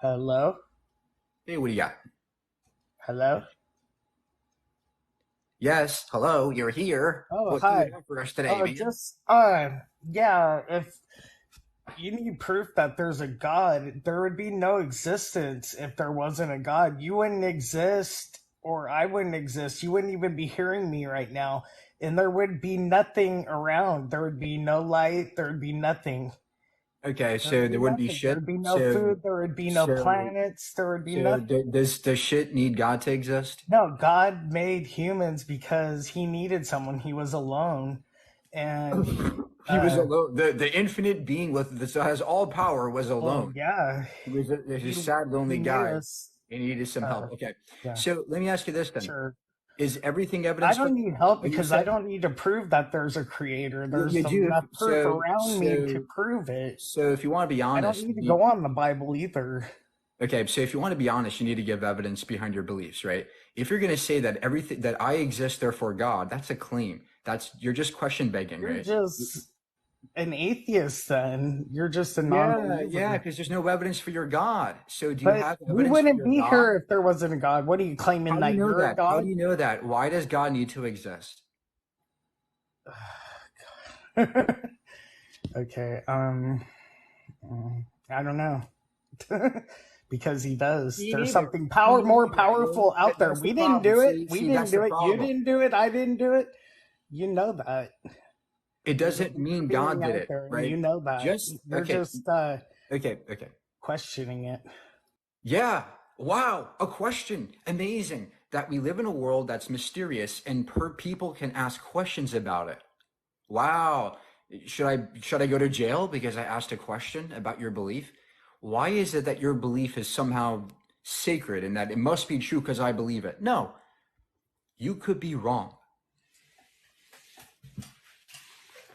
Hello? Hey, what do you got? Hello? Yes, hello, you're here. Oh, What do you hi. have for us today, Oh, man? yeah, if you need proof that there's a God, there would be no existence if there wasn't a God. You wouldn't exist, or I wouldn't exist. You wouldn't even be hearing me right now. And there would be nothing around. There would be no light. There would be nothing. Okay, There would so be there wouldn't be nothing. There shit. would be no So, food. There would be no so, planets. There would be so nothing. does shit need God to exist? No, God made humans because he needed someone. He was alone. And He was uh alone. The infinite being with that has all power was well, alone. yeah, He was a he sad, he lonely made guy, us. and he needed some Uh, help. Okay, yeah, so let me ask you this then: sure. Is everything I evidence for don't need help what you because I said? don't need to prove that there's a creator. There's You do. enough proof around me to prove it. So if you want to be I don't honest, need to go on the Bible either. okay, so if you want to be honest, you need to give evidence behind your beliefs, right? If you're going to say that everything that I exist, therefore God, that's a claim. That's you're just question begging, You're right? just an atheist then. You're just a Yeah, non-believer. because there's no evidence for your God. So do you But have we evidence for wouldn't your be God? here if there wasn't a God. What are you claiming How do you that know you're a that? How do God? you know that? Why does God need to exist? Okay. I don't know. Because he does. Me There's neither. something Me more neither. powerful out there. That's the We didn't problem. do it. See, We see, didn't that's the do it. You problem. didn't do it. I didn't do it. You know that. It There's a doesn't big mean theory God did out it, there, and right? you know that. Just You're okay, just okay. questioning it. Yeah. Wow. A question. Amazing that we live in a world that's mysterious and people can ask questions about it. Wow. Should I go to jail because I asked a question about your belief? Why is it that your belief is somehow sacred and that it must be true because I believe it? No, you could be wrong.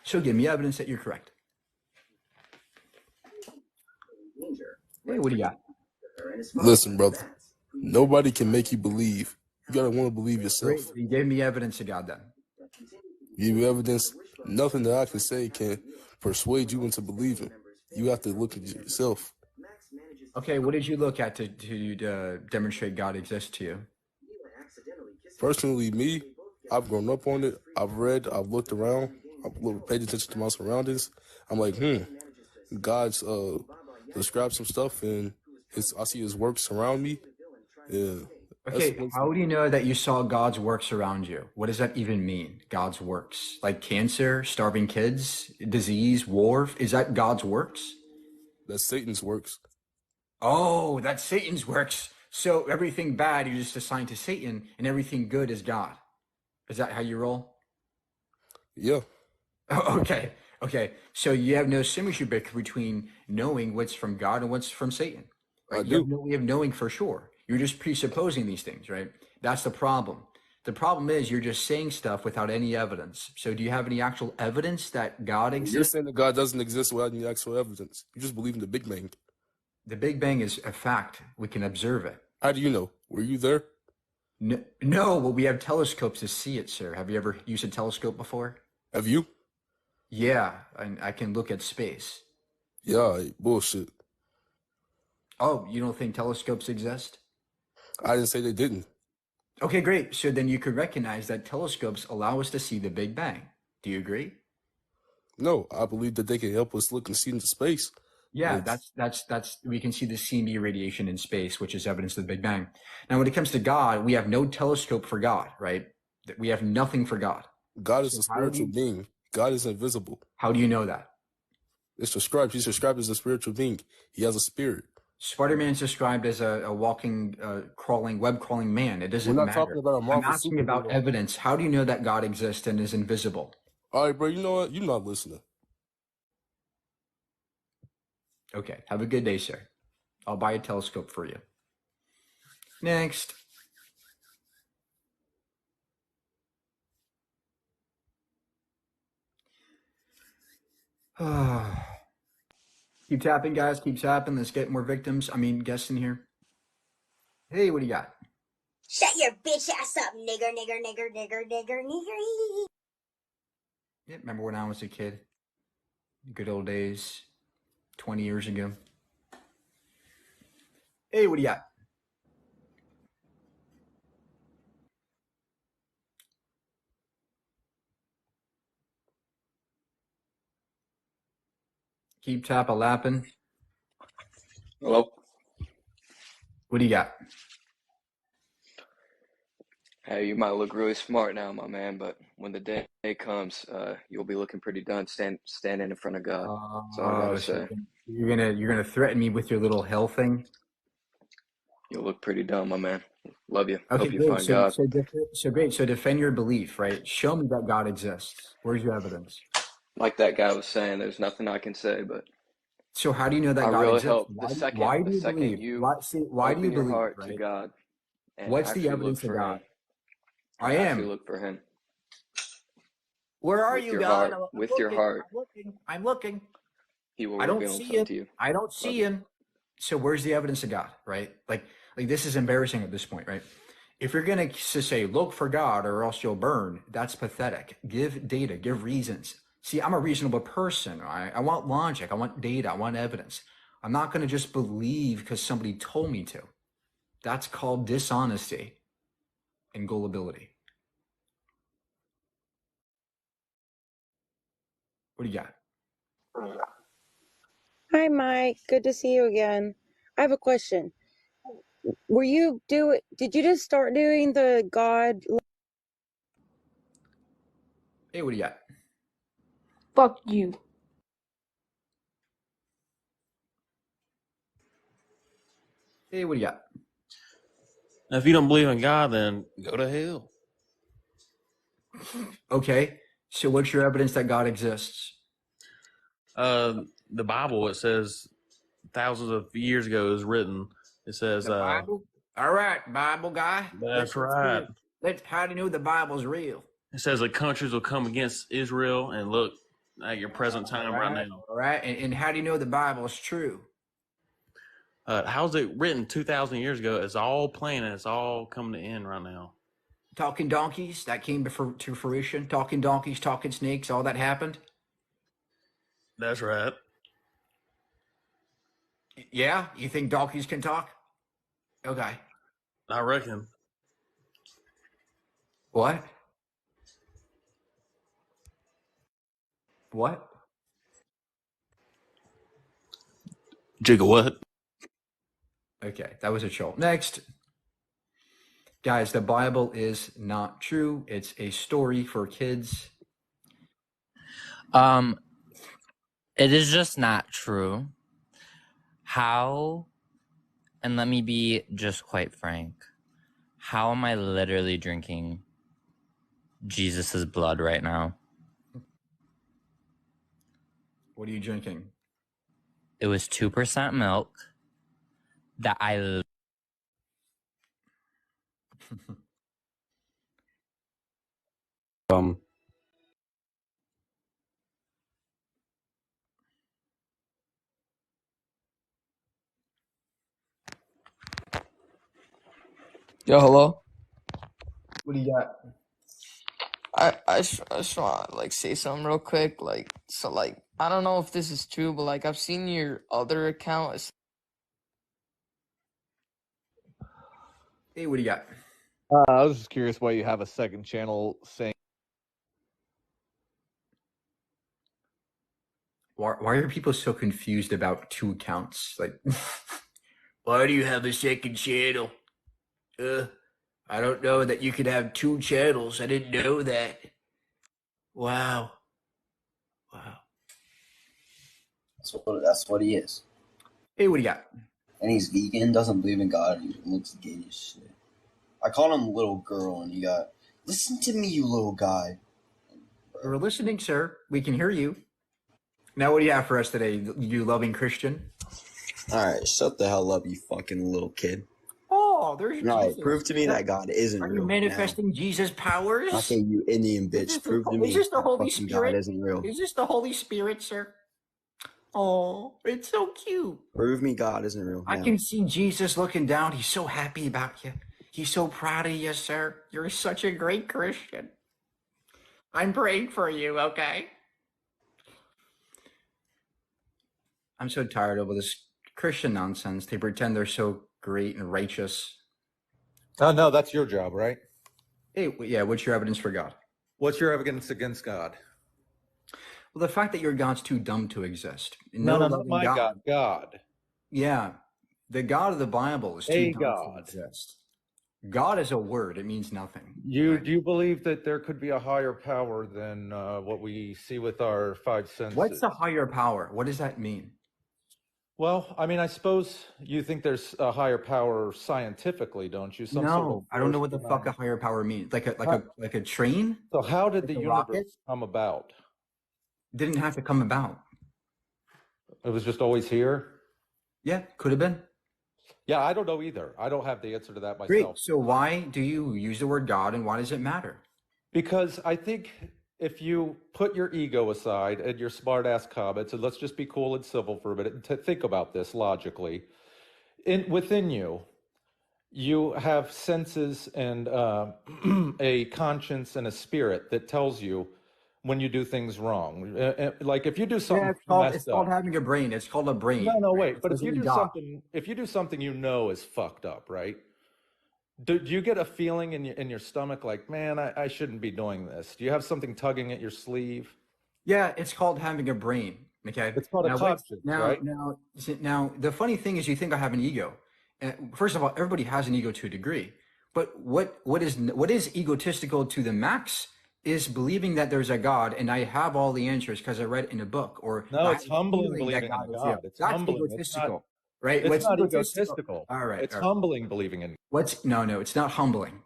So give me evidence that you're correct. Hey, what do you got? Listen, brother. Nobody can make you believe. You gotta want to believe Great. yourself. You gave me evidence of God then. Give you evidence. Nothing that I can say can persuade you into believing. You have to look at yourself. Okay, what did you look at to demonstrate God exists to you? Personally, me, I've grown up on it. I've read. I've looked around. Paid attention to my surroundings. I'm like, God's described some stuff, and I see His works around me. Yeah, that's Okay, how do you know that you saw God's works around you? What does that even mean? God's works? Like cancer, starving kids, disease, war? Is that God's works? that's Satan's works. Oh, that's Satan's works. So everything bad you just assign to Satan and everything good is God. Is that how you roll? Yeah, Oh, okay. Okay. So you have no symmetry between knowing what's from God and what's from Satan, I right? You have do. no way of knowing for sure. You're just presupposing these things, right? That's the problem. The problem is you're just saying stuff without any evidence. So do you have any actual evidence that God You're exists? saying that God doesn't exist without any actual evidence. You just believe in the Big Bang. The Big Bang is a fact. We can observe it. How do you know? Were you there? No, no, well, we have telescopes to see it, sir. Have you ever used a telescope before? Have you? Yeah, and I can look at space. Yeah, bullshit. Oh, you don't think telescopes exist? I didn't say they didn't. Okay, great. So then you could recognize that telescopes allow us to see the Big Bang. Do you agree? No, I believe that they can help us look and see into space. Yeah, But that's we can see the CMB radiation in space, which is evidence of the Big Bang. Now, when it comes to God, we have no telescope for God, right? We have nothing for God. God is So a spiritual being. God is invisible. how do you know that? It's described. He's described as a spiritual being. He has a spirit. Spider-Man is described as a walking, crawling, web crawling man. It We're doesn't not talking matter. about a I'm Marvel asking about superhero. evidence. How do you know that God exists and is invisible? All right, bro. You know what? You're not listening. Okay, have a good day, sir. I'll buy a telescope for you. Next. Keep tapping, guys. Keep tapping. Let's get more victims. I mean, guests in here. Hey, what do you got? Shut your bitch ass up, nigger, nigger, nigger, nigger, nigger, nigger. Yeah, remember when I was a kid? Good old days, 20 years ago. Hey, what do you got? Keep tap a lapping. Hello. What do you got? Hey, you might look really smart now, my man, but when the day comes, you'll be looking pretty done standing in front of God. That's all I gotta So say. you're gonna threaten me with your little hell thing? You'll look pretty dumb, my man. Love you. Okay, Hope you great. find God. So great. So defend your belief, right? Show me that God exists. Where's your evidence? Like that guy was saying, there's nothing I can say, but So how do you know that I God really exists? hope the Why do you second believe? you Why do you open your believe, heart to right? God and What's the actually look evidence of for God? Him, I actually am. look for Him Where are with you, your God? heart, I'm with your looking. heart, I'm looking. I'm looking. He will I don't reveal see Himself him. to you. I don't Love see you. him. So where's the evidence of God, right? Like this is embarrassing at this point, right? If you're gonna say look for God or else you'll burn, that's pathetic. Give data, give reasons. See, I'm a reasonable person. I want logic. I want data. I want evidence. I'm not gonna just believe because somebody told me to. That's called dishonesty and gullibility. What do you got? Hi, Mike. Good to see you again. I have a question. Did you just start doing the God? Hey, what do you got? Fuck you. Hey, what do you got? Now, if you don't believe in God, then go to hell. Okay, so what's your evidence that God exists? The Bible, it says thousands of years ago is written. It says, The Bible? All right, Bible guy. that's right. How do you know the Bible's real? It says the countries will come against Israel, and look at your present time right now. All right, and how do you know the Bible's true? How's it written 2,000 years ago? It's all plain and it's all coming to end right now. Talking donkeys, that came to fruition. Talking donkeys, talking snakes, all that happened. That's right. Yeah, you think donkeys can talk? Okay. I reckon. What? What? Jigga what? Okay, that was a troll. Next. Guys, the Bible is not true. It's a story for kids. It is just not true. How, and let me be just quite frank, how am I literally drinking Jesus's blood right now? What are you drinking? It was 2% milk that I Yo, hello. What do you got? I just want to like say something real quick. I don't know if this is true, but like I've seen your other account. Hey, what do you got? I was just curious why you have a second channel saying. Why are people so confused about two accounts? Like, why do you have a second channel? I don't know that you could have two channels. I didn't know that. Wow. That's what he is. Hey, what do you got? And he's vegan, doesn't believe in God, and he looks gay as shit. I called him little girl, and he got, listen to me, you little guy. We're listening, sir. We can hear you. Now, what do you have for us today, you loving Christian? Alright, shut the hell up, you fucking little kid. Oh, there's Alright, Jesus. prove to me that God isn't real. Are you manifesting Jesus' powers? Okay, you Indian bitch, prove to me Is this the that Holy fucking Spirit? God isn't real. Is this the Holy Spirit, sir? Oh, it's so cute. Prove me God isn't real. I now. can see Jesus looking down. He's so happy about you. He's so proud of you, sir. You're such a great Christian. I'm praying for you, okay? I'm so tired of all this Christian nonsense. They pretend they're so great and righteous. Oh, no, that's your job, right? Hey, yeah, what's your evidence for God? What's your evidence against God? Well, the fact that your God's too dumb to exist. No, not loving my God. God. Yeah, the God of the Bible is too A dumb God. to exist. God is a word; it means nothing. Do you believe that there could be a higher power than what we see with our five senses? What's a higher power? What does that mean? Well, I mean, I suppose you think there's a higher power scientifically, don't you? Some sort of No, I don't know force what the fuck a behind. higher power means. Like a train? So how did Like the a rocket? universe come about? Didn't have to come about. It was just always here? Yeah, could have been. Yeah, I don't know either. I don't have the answer to that Great. myself. So why do you use the word God, and why does it matter? Because I think if you put your ego aside and your smart ass comments, and let's just be cool and civil for a minute and to think about this logically, within you, you have senses and a conscience and a spirit that tells you when you do things wrong. Like if you do something It's messed called up. having a brain. It's called a brain. No, right? wait. It's But if you within do God. something you know is fucked up, right? Do you get a feeling in your stomach like, man, I shouldn't be doing this? Do you have something tugging at your sleeve? Yeah, it's called having a brain. Okay. It's called a conscience, right? Now, the funny thing is, you think I have an ego. First of all, everybody has an ego to a degree. But what is egotistical to the max is believing that there's a God and I have all the answers because I read it in a book. Or No, I it's have a humbling feeling that believing in a is God. real. It's That's humbling. egotistical, right? It's What's not egotistical? egotistical. All right. It's all right. humbling believing in. No, it's not humbling.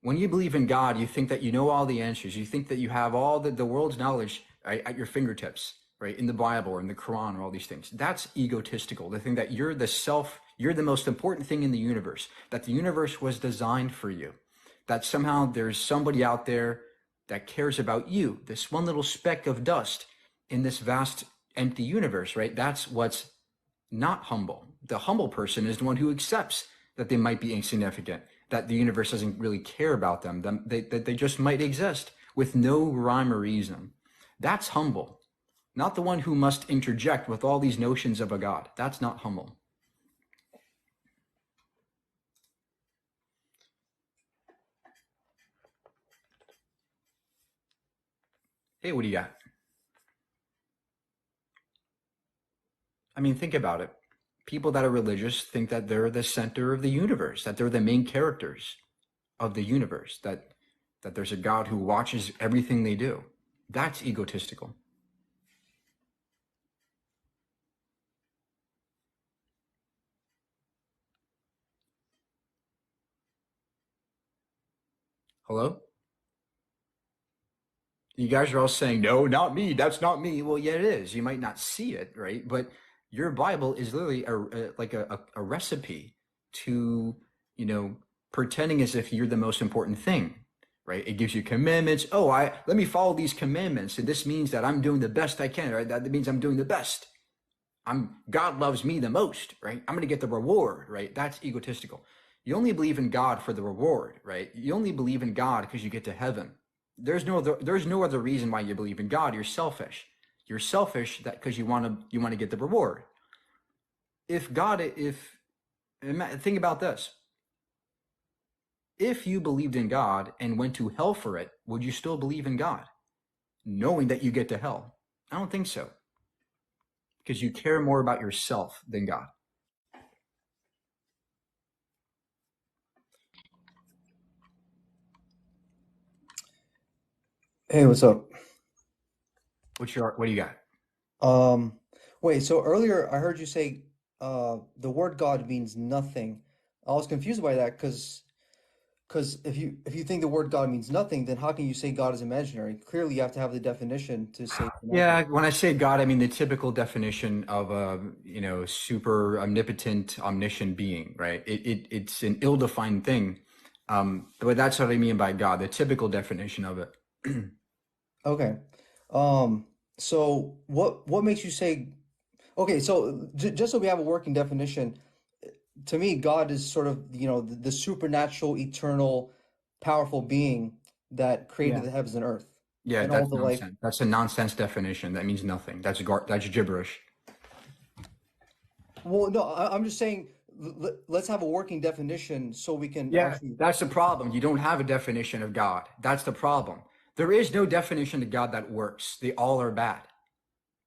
When you believe in God, you think that you know all the answers. You think that you have all the world's knowledge, right, at your fingertips, right, in the Bible or in the Quran or all these things. That's egotistical. The thing that you're the most important thing in the universe, that the universe was designed for you, that somehow there's somebody out there that cares about you, this one little speck of dust in this vast empty universe, right? That's what's not humble. The humble person is the one who accepts that they might be insignificant, that the universe doesn't really care about them, that they just might exist with no rhyme or reason. That's humble, not the one who must interject with all these notions of a God. That's not humble. Hey, what do you got? I mean, think about it. People that are religious think that they're the center of the universe, that they're the main characters of the universe, that there's a God who watches everything they do. That's egotistical. Hello? You guys are all saying, no, not me. That's not me. Well, yeah, it is. You might not see it, right? But your Bible is literally a recipe to, pretending as if you're the most important thing, right? It gives you commandments. Oh, let me follow these commandments. And this means that I'm doing the best I can, right? That means I'm doing the best. God loves me the most, right? I'm going to get the reward, right? That's egotistical. You only believe in God for the reward, right? You only believe in God because you get to heaven. There's no other reason why you believe in God. You're selfish. You're selfish because you want to get the reward. Think about this. If you believed in God and went to hell for it, would you still believe in God, knowing that you get to hell? I don't think so. Because you care more about yourself than God. Hey, what's up? What do you got? Wait, so earlier I heard you say the word God means nothing. I was confused by that because if you think the word God means nothing, then how can you say God is imaginary? Clearly, you have to have the definition to say it's imaginary. Yeah, when I say God, I mean the typical definition of a super omnipotent, omniscient being, right? It's an ill-defined thing, but that's what I mean by God, the typical definition of it. Okay. So what makes you say, okay, so just so we have a working definition, to me, God is sort of, the supernatural, eternal, powerful being that created the heavens and earth. Yeah, and all that's the life. nonsense. That's a nonsense definition. That means nothing. That's gibberish. Well, no, I'm just saying, let's have a working definition so we can Yeah, actually. that's the problem. You don't have a definition of God. That's the problem. There is no definition of God that works. They all are bad.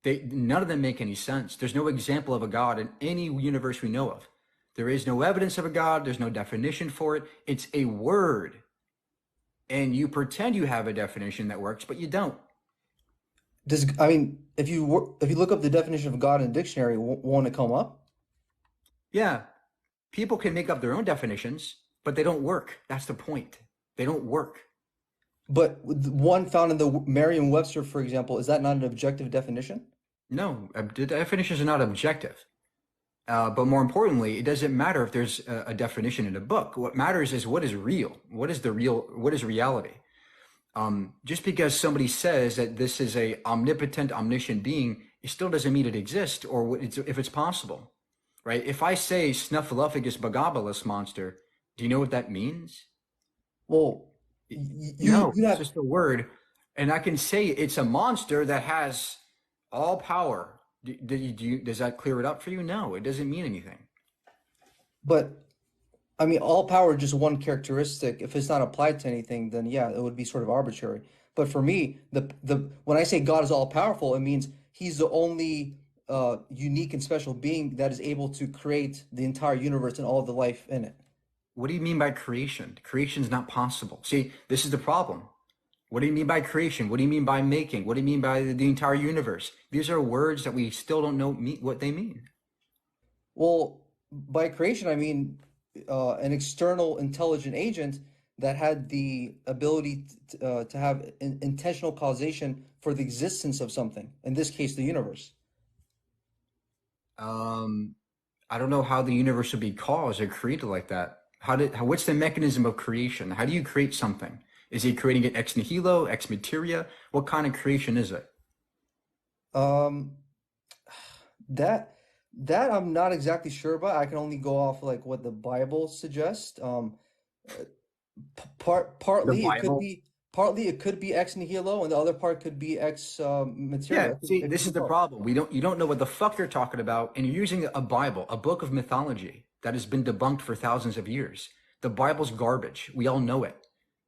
None of them make any sense. There's no example of a God in any universe we know of. There is no evidence of a God. There's no definition for it. It's a word. And you pretend you have a definition that works, but you don't. If you look up the definition of God in a dictionary, won't it come up? Yeah. People can make up their own definitions, but they don't work. That's the point. They don't work. But the one found in the Merriam-Webster, for example, is that not an objective definition? No, the definitions are not objective. But more importantly, it doesn't matter if there's a definition in a book. What matters is what is real. What is reality? Just because somebody says that this is a omnipotent, omniscient being, it still doesn't mean it exists or if it's possible, right? If I say Snuffleupagus bagabalus monster, do you know what that means? Well, it's just a word, and I can say it's a monster that has all power. Does that clear it up for you? No, it doesn't mean anything. But all power is just one characteristic. If it's not applied to anything, then yeah, it would be sort of arbitrary. But for me, when I say God is all powerful, it means he's the only unique and special being that is able to create the entire universe and all of the life in it. What do you mean by creation? Creation is not possible. See, this is the problem. What do you mean by creation? What do you mean by making? What do you mean by the entire universe? These are words that we still don't know what they mean. Well, by creation, I mean an external intelligent agent that had the ability to have intentional causation for the existence of something, in this case, the universe. I don't know how the universe would be caused or created like that. What's the mechanism of creation? How do you create something? Is he creating it ex nihilo, ex materia? What kind of creation is it? That I'm not exactly sure about. I can only go off like what the Bible suggests. Partly it could be ex nihilo, and the other part could be ex materia. Yeah, see, this is the problem. You don't know what the fuck you're talking about, and you're using a Bible, a book of mythology that has been debunked for thousands of years. The Bible's garbage. We all know it.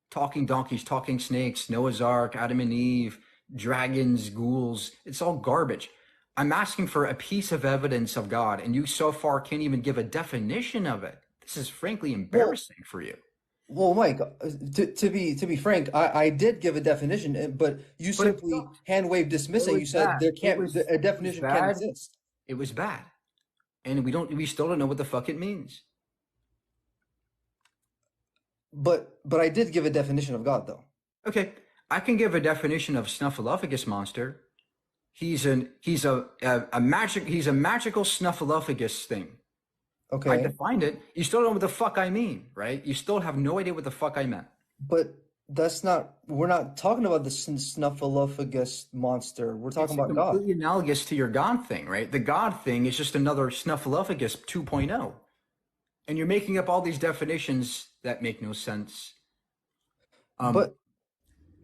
Talking donkeys, talking snakes, Noah's Ark, Adam and Eve, dragons, ghouls. It's all garbage. I'm asking for a piece of evidence of God, and you so far can't even give a definition of it. This is frankly embarrassing for you. Well, Mike, to be frank, I did give a definition, but you simply hand-waved dismissing. You said a definition can't exist. It was bad, and we still don't know what the fuck it means. But I did give a definition of God, though. Okay, I can give a definition of Snuffleupagus monster. He's a magical Snuffleupagus thing. Okay. I defined it. You still don't know what the fuck I mean, right? You still have no idea what the fuck I meant. But we're not talking about the Snuffleupagus monster. We're talking about God. It's completely analogous to your God thing, right? The God thing is just another Snuffleupagus 2.0. And you're making up all these definitions that make no sense. But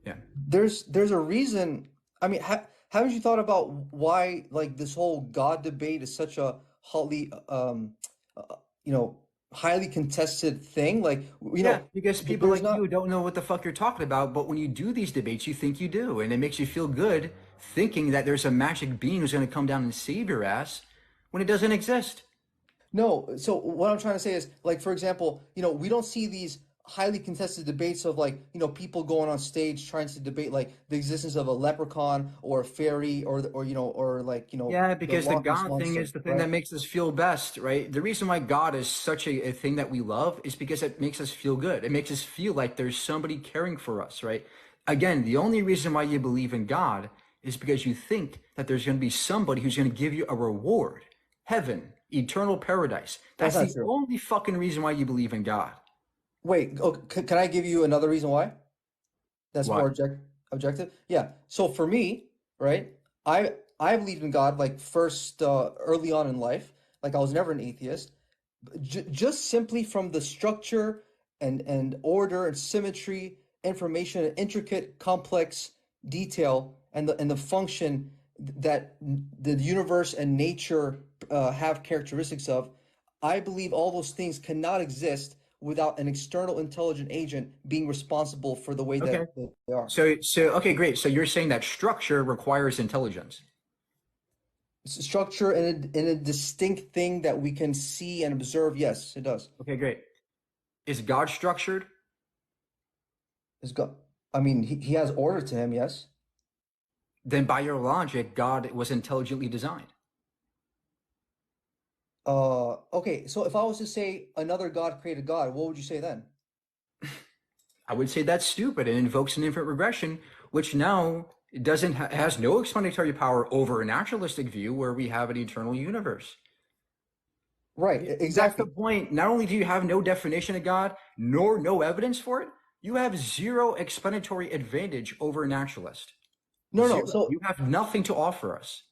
yeah, there's a reason. Haven't you thought about why like this whole God debate is such a highly contested thing? Because people like you don't know what the fuck you're talking about. But when you do these debates, you think you do, and it makes you feel good thinking that there's a magic being who's going to come down and save your ass when it doesn't exist. No, so what I'm trying to say is, like, for example, we don't see these highly contested debates of people going on stage trying to debate like the existence of a leprechaun or a fairy or Yeah, because the God thing is the thing that makes us feel best, right? The reason why God is such a thing that we love is because it makes us feel good. It makes us feel like there's somebody caring for us, right? Again, the only reason why you believe in God is because you think that there's going to be somebody who's going to give you a reward, heaven, eternal paradise. That's the only fucking reason why you believe in God. Wait, can I give you another reason why? That's more objective? Yeah. So for me, right, I believed in God like first early on in life. Like I was never an atheist. Just simply from the structure and order and symmetry, information, and intricate, complex detail and the function that the universe and nature have characteristics of, I believe all those things cannot exist without an external intelligent agent being responsible for the way Okay. that they are. So okay, great. So you're saying that structure requires intelligence. Structure in a distinct thing that we can see and observe. Yes, it does. Okay, great. Is God structured? Is God? I mean, he has order to him. Yes. Then by your logic, God was intelligently designed. Okay. So if I was to say another God created God, what would you say then? I would say that's stupid and invokes an infinite regression, which now has no explanatory power over a naturalistic view where we have an eternal universe. Right, exactly. That's the point. Not only do you have no definition of God, nor no evidence for it, you have zero explanatory advantage over a naturalist. No. So you have nothing to offer us.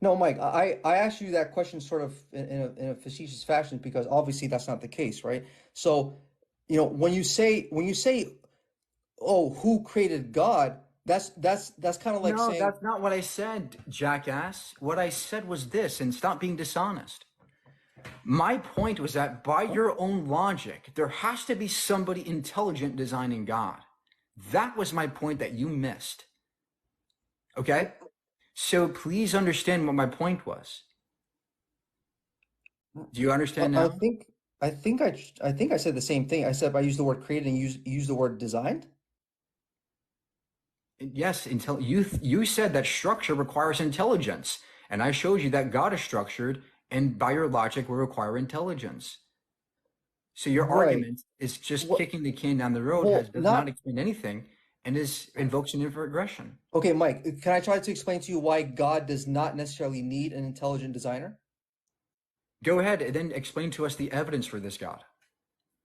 No, Mike, I asked you that question sort of in a facetious fashion because obviously that's not the case, right? So, when you say, oh, who created God? That's kind of like No, saying, that's not what I said, jackass. What I said was this, and stop being dishonest. My point was that by your own logic, there has to be somebody intelligent designing God. That was my point that you missed. Okay? So please understand what my point was. Do you understand now? I think I said the same thing. I said I used the word created and use the word designed. Yes, you said that structure requires intelligence, and I showed you that God is structured, and by your logic will require intelligence. So your argument is just kicking the can down the road, does not explain anything, and invokes an infinite regression. Okay, Mike, can I try to explain to you why God does not necessarily need an intelligent designer? Go ahead and then explain to us the evidence for this God.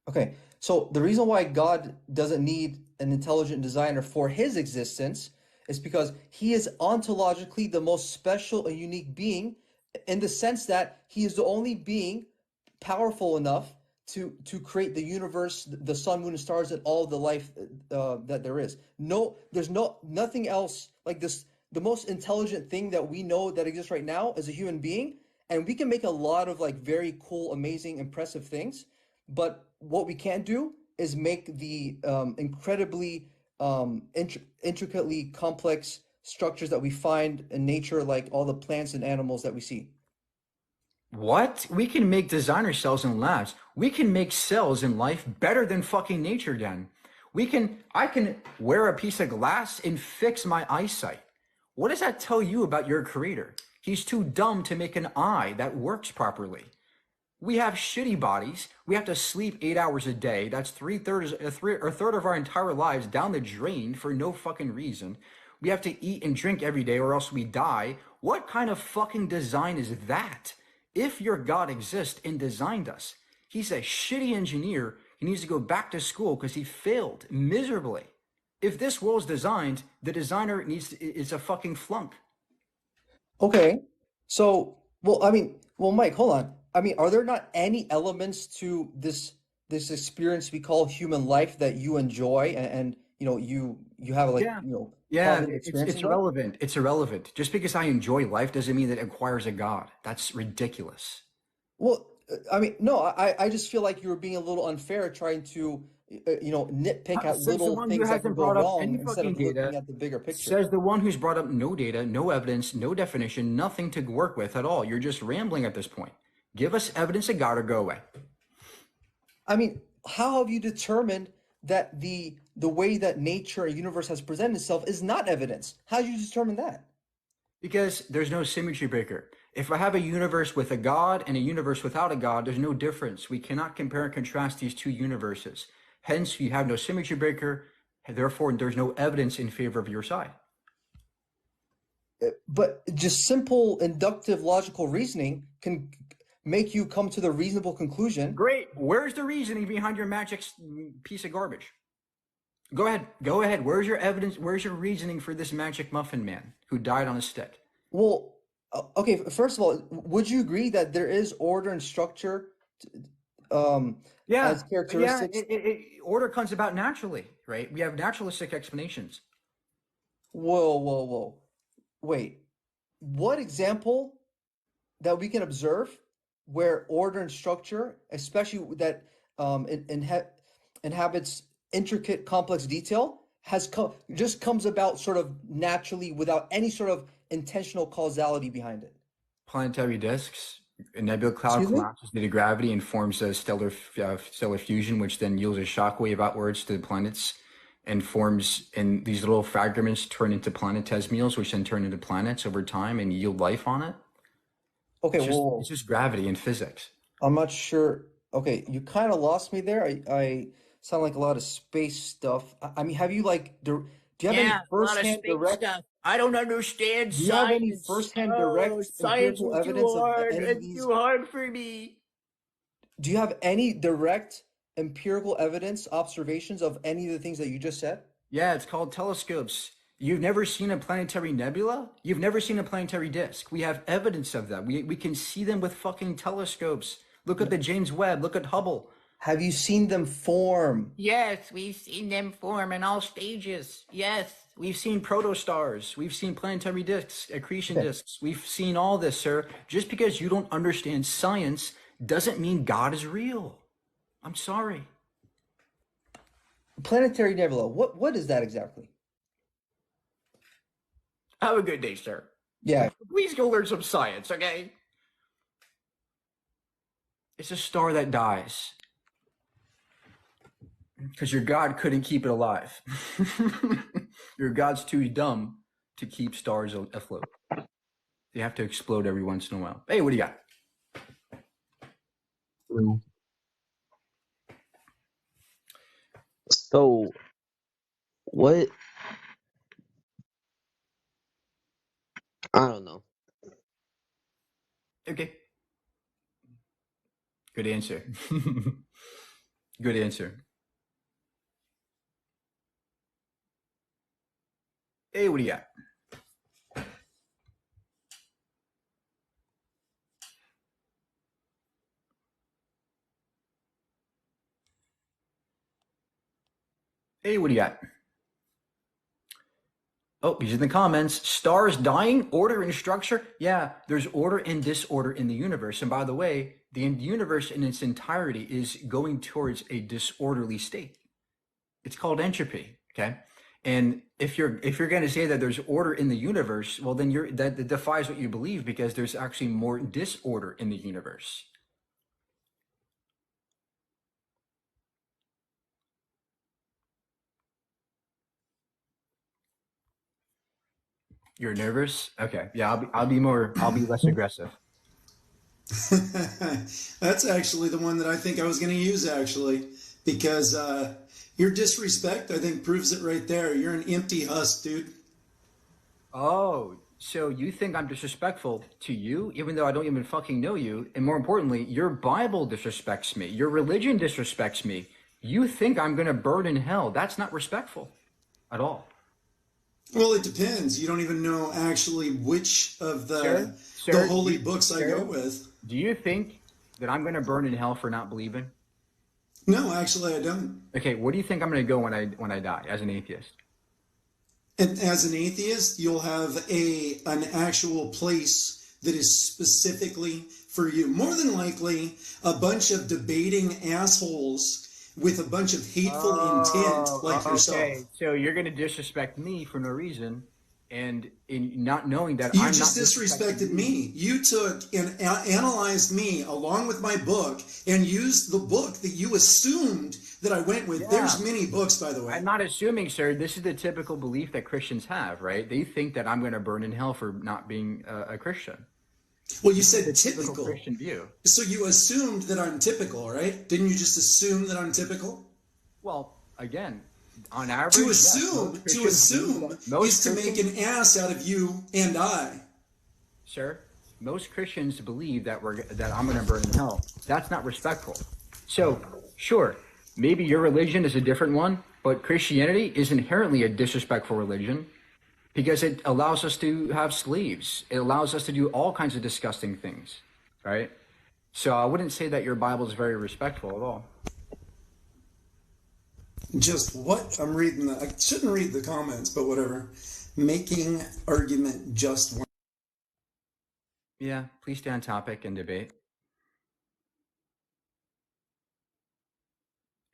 Okay, so the reason why God doesn't need an intelligent designer for his existence is because he is ontologically the most special and unique being in the sense that he is the only being powerful enough to create the universe, the sun, moon, and stars, and all the life that there is. There's nothing else like this. The most intelligent thing that we know that exists right now is a human being, and we can make a lot of like very cool, amazing, impressive things. But what we can't do is make the incredibly intricately complex structures that we find in nature, like all the plants and animals that we see. What? We can make designer cells in labs. We can make cells in life better than fucking nature, Dan. I can wear a piece of glass and fix my eyesight. What does that tell you about your creator? He's too dumb to make an eye that works properly. We have shitty bodies. We have to sleep 8 hours a day. That's a third of our entire lives down the drain for no fucking reason. We have to eat and drink every day or else we die. What kind of fucking design is that? If your God exists and designed us, he's a shitty engineer. He needs to go back to school because he failed miserably. If this world's designed, the designer is a fucking flunk. Okay. So, Mike, hold on. I mean, are there not any elements to this experience we call human life that you enjoy and you have like, It's irrelevant. It's irrelevant. Just because I enjoy life doesn't mean that it requires a God. That's ridiculous. Well, I mean, no, I just feel like you were being a little unfair trying to nitpick at little things that can go wrong instead of looking at the bigger picture. Says the one who's brought up no data, no evidence, no definition, nothing to work with at all. You're just rambling at this point. Give us evidence of God or go away. I mean, how have you determined that the way that nature and universe has presented itself is not evidence? How do you determine that? Because there's no symmetry breaker. If I have a universe with a God and a universe without a God, there's no difference. We cannot compare and contrast these two universes. Hence, you have no symmetry breaker. Therefore, there's no evidence in favor of your side. But just simple inductive logical reasoning can make you come to the reasonable conclusion. Great. Where's the reasoning behind your magic piece of garbage? Go ahead. Where's your evidence? Where's your reasoning for this magic muffin man who died on a stick? Well, okay, first of all, would you agree that there is order and structure as characteristics? Order comes about naturally, right? We have naturalistic explanations. Whoa. Wait, what example that we can observe where order and structure, especially that inhabits intricate, complex detail, just comes about sort of naturally without any sort of intentional causality behind it. Planetary disks, a nebula cloud Excuse me? collapses due to gravity and forms a stellar fusion, which then yields a shockwave outwards to the planets and forms, and these little fragments turn into planetesimals, which then turn into planets over time and yield life on it. Okay, It's just gravity and physics. I'm not sure. Okay, you kind of lost me there. I sound like a lot of space stuff. I mean, have you do you have any firsthand direct? I don't understand Do you have any firsthand direct empirical evidence of any of these? hard for me. Do you have any direct empirical evidence, observations of any of the things that you just said? Yeah, it's called telescopes. You've never seen a planetary nebula? You've never seen a planetary disk. We have evidence of that. We can see them with fucking telescopes. Look at the James Webb. Look at Hubble. Have you seen them form? Yes, we've seen them form in all stages. Yes, we've seen protostars. We've seen planetary disks, accretion disks. We've seen all this, sir. Just because you don't understand science doesn't mean God is real. I'm sorry. Planetary nebula. What is that exactly? Have a good day, sir. Yeah. Please go learn some science, okay? It's a star that dies. Because your God couldn't keep it alive. Your God's too dumb to keep stars afloat. They have to explode every once in a while. Hey, what do you got? So, what? I don't know. Okay. Good answer. Good answer. Hey, what do you got? Hey, what do you got? Oh, he's in the comments. Stars dying, order and structure. Yeah, there's order and disorder in the universe. And by the way, the universe in its entirety is going towards a disorderly state. It's called entropy, okay? And if you're going to say that there's order in the universe, well, then that defies what you believe, because there's actually more disorder in the universe. You're nervous? Okay. Yeah, I'll be less aggressive. That's actually the one that I think I was going to use, actually, because your disrespect, I think, proves it right there. You're an empty husk, dude. Oh, so you think I'm disrespectful to you, even though I don't even fucking know you? And more importantly, your Bible disrespects me. Your religion disrespects me. You think I'm going to burn in hell. That's not respectful at all. Well, it depends. You don't even know actually which of the holy books I go with. Do you think that I'm going to burn in hell for not believing? No, actually, I don't. Okay, where do you think I'm going to go when I die as an atheist? And as an atheist, you'll have an actual place that is specifically for you. More than likely, a bunch of debating assholes with a bunch of hateful intent like yourself. Okay, so you're going to disrespect me for no reason, and in not knowing that You I'm just not disrespected me. You took and analyzed me along with my book and used the book that you assumed that I went with. Yeah. There's many books, by the way. I'm not assuming, sir. This is the typical belief that Christians have, right? They think that I'm going to burn in hell for not being a Christian. Well, you said typical. Christian view. So you assumed that I'm typical, right? Didn't you just assume that I'm typical? Well, again, on average, To yes, assume most is to make an ass out of you and I. Sir, most Christians believe that I'm going to burn in hell. That's not respectful. So, sure, maybe your religion is a different one, but Christianity is inherently a disrespectful religion because it allows us to have slaves. It allows us to do all kinds of disgusting things, right? So I wouldn't say that your Bible is very respectful at all. Just what? I'm reading I shouldn't read the comments, but whatever. Making argument just one. Yeah, please stay on topic and debate.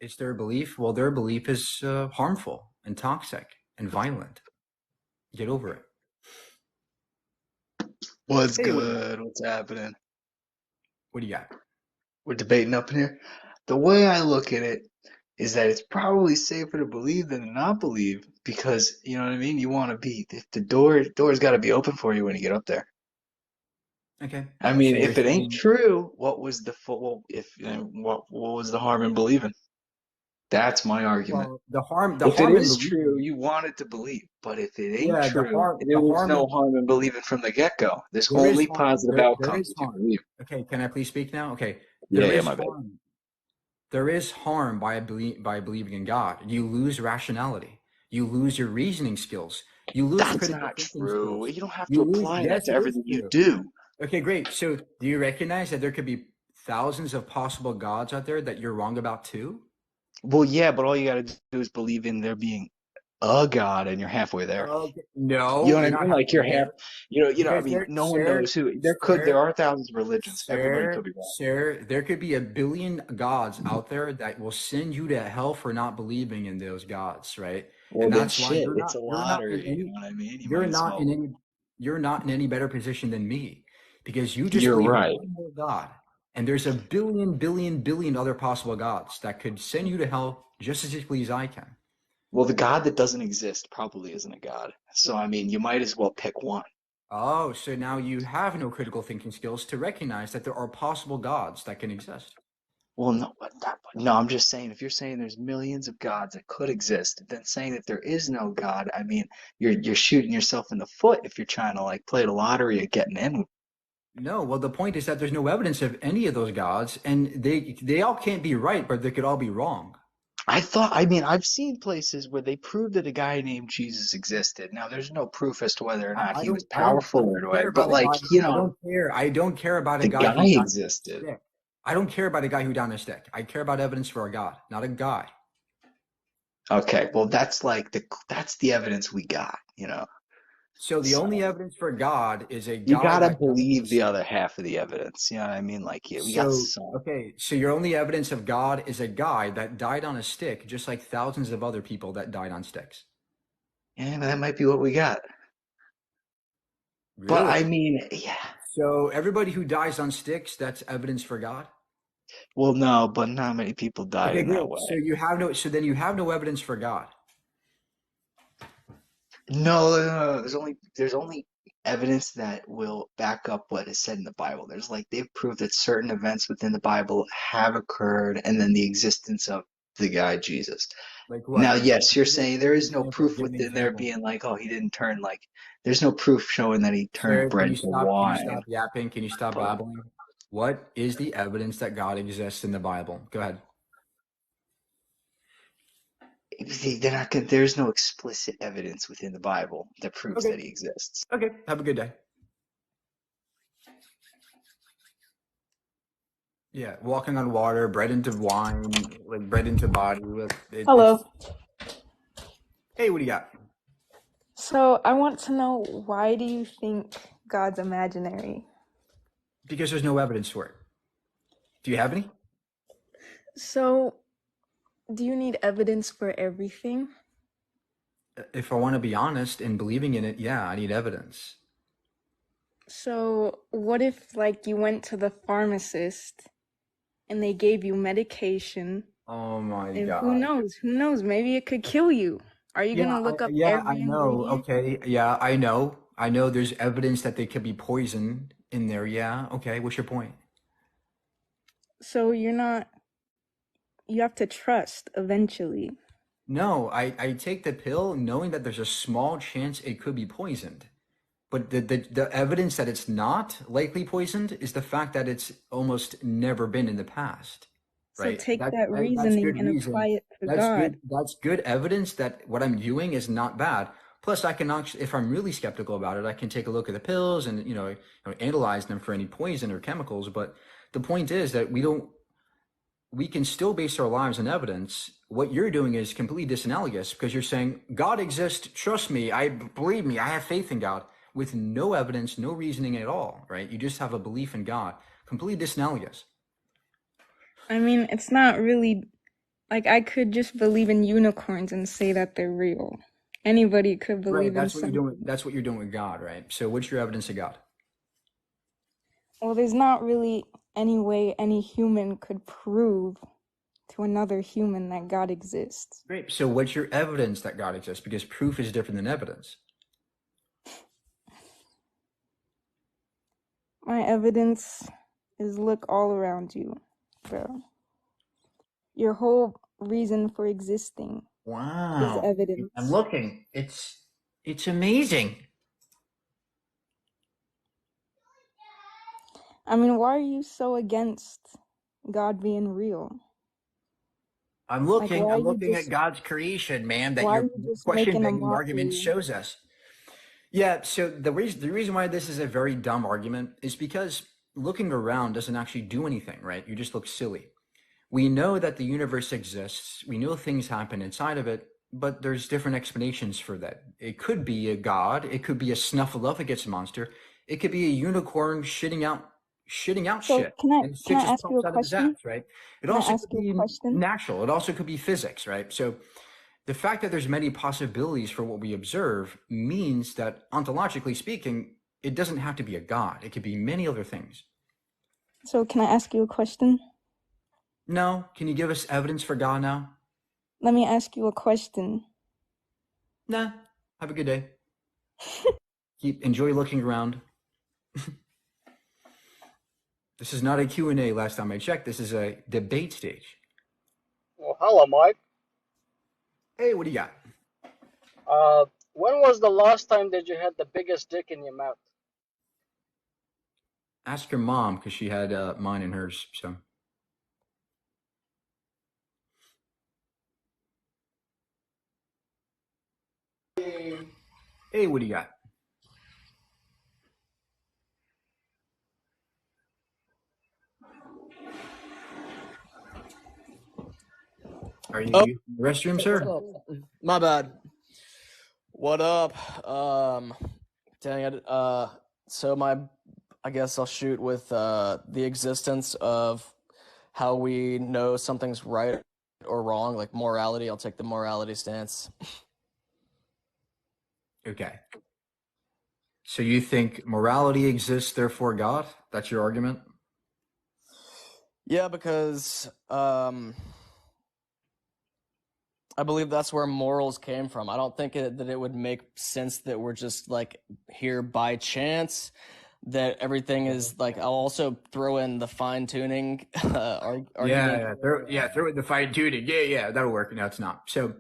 It's their belief. Well, their belief is harmful and toxic and violent. Get over it. What's Hey, good? What's happening? What do you got? We're debating up in here. The way I look at it is that it's probably safer to believe than to not believe because, you know what I mean? You want to be, if the door's got to be open for you when you get up there. Okay. I mean, So you're if it ain't saying, true, what was the well, if what was the harm in believing? That's my argument. well, the harm If it in is true, believing, you want it to believe. But if it ain't yeah, true, there the was harm no in harm in believing from the get-go. There's there is only harm. positive There outcomes is if you harm. believe. Okay, can I please speak now? Okay, Yeah, there yeah, is my bad. harm. There is harm by believing in God. You lose rationality. You lose your reasoning skills. You lose That's critical not thinking true. skills. You don't have to You lose. apply that Yes, to it is everything you true. do. Okay, great. So, do you recognize that there could be thousands of possible gods out there that you're wrong about too? Well, yeah, but all you got to do is believe in there being a God, and you're halfway there. Okay. You No, know what you're I not mean? Like you're halfway half. there I because mean, there, no one knows who. There are thousands of religions. Everybody could be wrong. sir, there could be a billion gods out there that will send you to hell for not believing in those gods, right? Well, And then that's why shit, it's a you're not in lottery. You any know what I mean? You you're might as not in well. any you're not in any better position than me because you just You're believe in right. one more God. And there's a billion other possible gods that could send you to hell just as easily as I can. Well, the God that doesn't exist probably isn't a God. So, I mean, you might as well pick one. Oh, so now you have no critical thinking skills to recognize that there are possible gods that can exist. Well, no, I'm just saying if you're saying there's millions of gods that could exist, then saying that there is no God, I mean, you're shooting yourself in the foot if you're trying to like play the lottery of getting in. No, well, the point is that there's no evidence of any of those gods, and they all can't be right, but they could all be wrong. I mean, I've seen places where they proved that a guy named Jesus existed. Now, there's no proof as to whether or not he was I don't powerful or care what, but about a like, guy. you I know, don't care. I don't care about a the guy guy who died on a existed. stick. I don't care about a guy who died on a stick. I care about evidence for a god, not a guy. Okay, well, that's the evidence we got, you know. So the So only evidence for God is a you guy gotta that died on a believe the stick. other half of the evidence. You know what I mean? Like, yeah, we got So, some. okay, so your only evidence of God is a guy that died on a stick, just like thousands of other people that died on sticks. Yeah, that might be what we got. But I Really? mean, yeah. So everybody who dies on sticks, that's evidence for God? Well, no, but not many people died Okay, in that great. way. So then you have no evidence for God. No. There's only evidence that will back up what is said in the Bible. There's like they've proved that certain events within the Bible have occurred, and then the existence of the guy Jesus. Like Now, what? yes, you're Give saying there an is no example. proof Give an within there example. being like, oh, he didn't turn like. There's no proof showing that he turned Sir, bread to can you wine. stop yapping? Can you stop But babbling? What is the evidence that God exists in the Bible? Go ahead. they're not gonna, there's no explicit evidence within the Bible that proves Okay. that he exists. Okay. Have a good day. Yeah, walking on water, bread into wine, like bread into body. Hello. Hey, what do you got? So I want to know, why do you think God's imaginary? Because there's no evidence for it. Do you have any? So do you need evidence for everything? If I want to be honest in believing in it, yeah, I need evidence. So what if like you went to the pharmacist and they gave you medication, Oh my and God. who knows, maybe it could kill you. Are you gonna look up every I know. ingredient? Okay, yeah, I know. I know there's evidence that they could be poison in there. Yeah, okay. What's your point? So you have to trust eventually. No, I take the pill knowing that there's a small chance it could be poisoned. But the evidence that it's not likely poisoned is the fact that it's almost never been in the past, So right? take that That's reasoning good and reason. apply it to That's God. good. That's good evidence that what I'm doing is not bad. Plus, I can actually, if I'm really skeptical about it, I can take a look at the pills and analyze them for any poison or chemicals. But the point is that we can still base our lives on evidence. What you're doing is completely disanalogous because you're saying God exists. Trust me. Believe me. I have faith in God, with no evidence, no reasoning at all. Right? You just have a belief in God. Completely disanalogous. I mean, it's not really Like I could just believe in unicorns and say that they're real. Anybody could Right. believe in That's what you're doing. something. That's what you're doing with God, right? So what's your evidence of God? Well, there's not really any way any human could prove to another human that God exists. Great. So what's your evidence that God exists? Because proof is different than evidence. My evidence is look all around you, bro. Your whole reason for existing is Wow. I'm evidence. looking. It's amazing. I mean, why are you so against God being real? I'm Like, looking. why are I'm you looking at just God's creation, man, that why are your you just question making a begging argument mockery? shows us. Yeah, so the reason why this is a very dumb argument is because looking around doesn't actually do anything, right? You just look silly. We know that the universe exists. We know things happen inside of it, but there's different explanations for that. It could be a god. It could be a Snuffleupagus monster. It could be a unicorn shitting out So shit, and can shit I just ask you pops a out of his question? ass, right? It Can I also ask could you a be question? natural. It also could be physics, right? So the fact that there's many possibilities for what we observe means that ontologically speaking, it doesn't have to be a god. It could be many other things. So can I ask you a question? No, can you give us evidence for God now? Let me ask you a question. Nah. Have a good day. Enjoy looking around. This is not a Q&A last time I checked. This is a debate stage. Well, hello, Mike. Hey, what do you got? When was the last time that you had the biggest dick in your mouth? Ask your mom, because she had mine and hers. So hey, what do you got? Are you Oh, in the restroom, what's sir? up? My bad. What up? Dang it. So I guess I'll shoot with the existence of how we know something's right or wrong, like morality. I'll take the morality stance. Okay. So you think morality exists, therefore God? That's your argument? Yeah, because I believe that's where morals came from. I don't think that it would make sense that we're just like here by chance, that everything is like. I'll also throw in the fine tuning argument. Throw in the fine tuning. Yeah, that'll work. No, it's not. So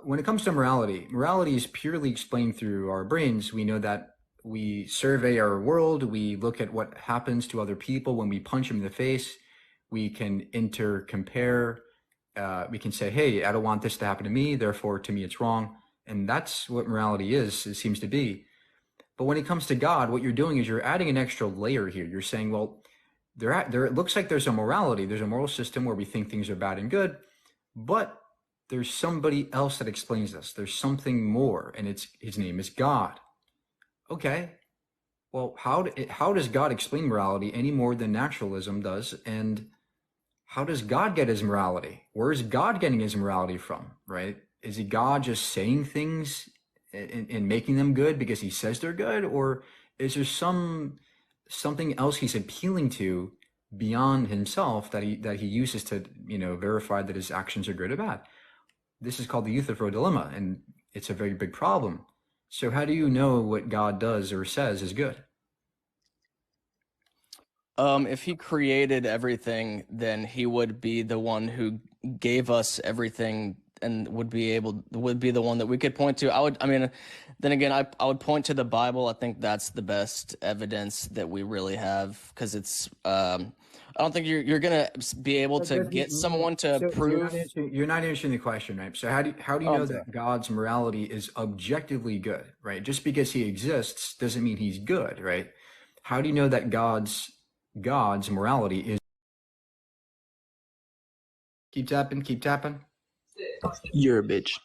when it comes to morality is purely explained through our brains. We know that we survey our world. We look at what happens to other people when we punch them in the face. We can compare. We can say, hey, I don't want this to happen to me, therefore to me it's wrong. And that's what morality is, it seems to be. But when it comes to God, what you're doing is you're adding an extra layer here. You're saying, well, it looks like there's a morality, there's a moral system where we think things are bad and good, but there's somebody else that explains this. There's something more, and his name is God. Okay, well, how does God explain morality any more than naturalism does? And how does God get his morality? Where is God getting his morality from, right? Is it God just saying things and making them good because he says they're good? Or is there something else he's appealing to beyond himself that he uses to, verify that his actions are good or bad? This is called the Euthyphro dilemma, and it's a very big problem. So how do you know what God does or says is good? If he created everything, then he would be the one who gave us everything and would be the one that we could point to. I would point to the Bible. I think that's the best evidence that we really have, because it's I don't think you're gonna be able to get someone to prove. You're not answering the question, right? So how do you know that God's morality is objectively good, right? Just because he exists doesn't mean he's good, right? How do you know that God's morality is? Keep tapping. You're a bitch.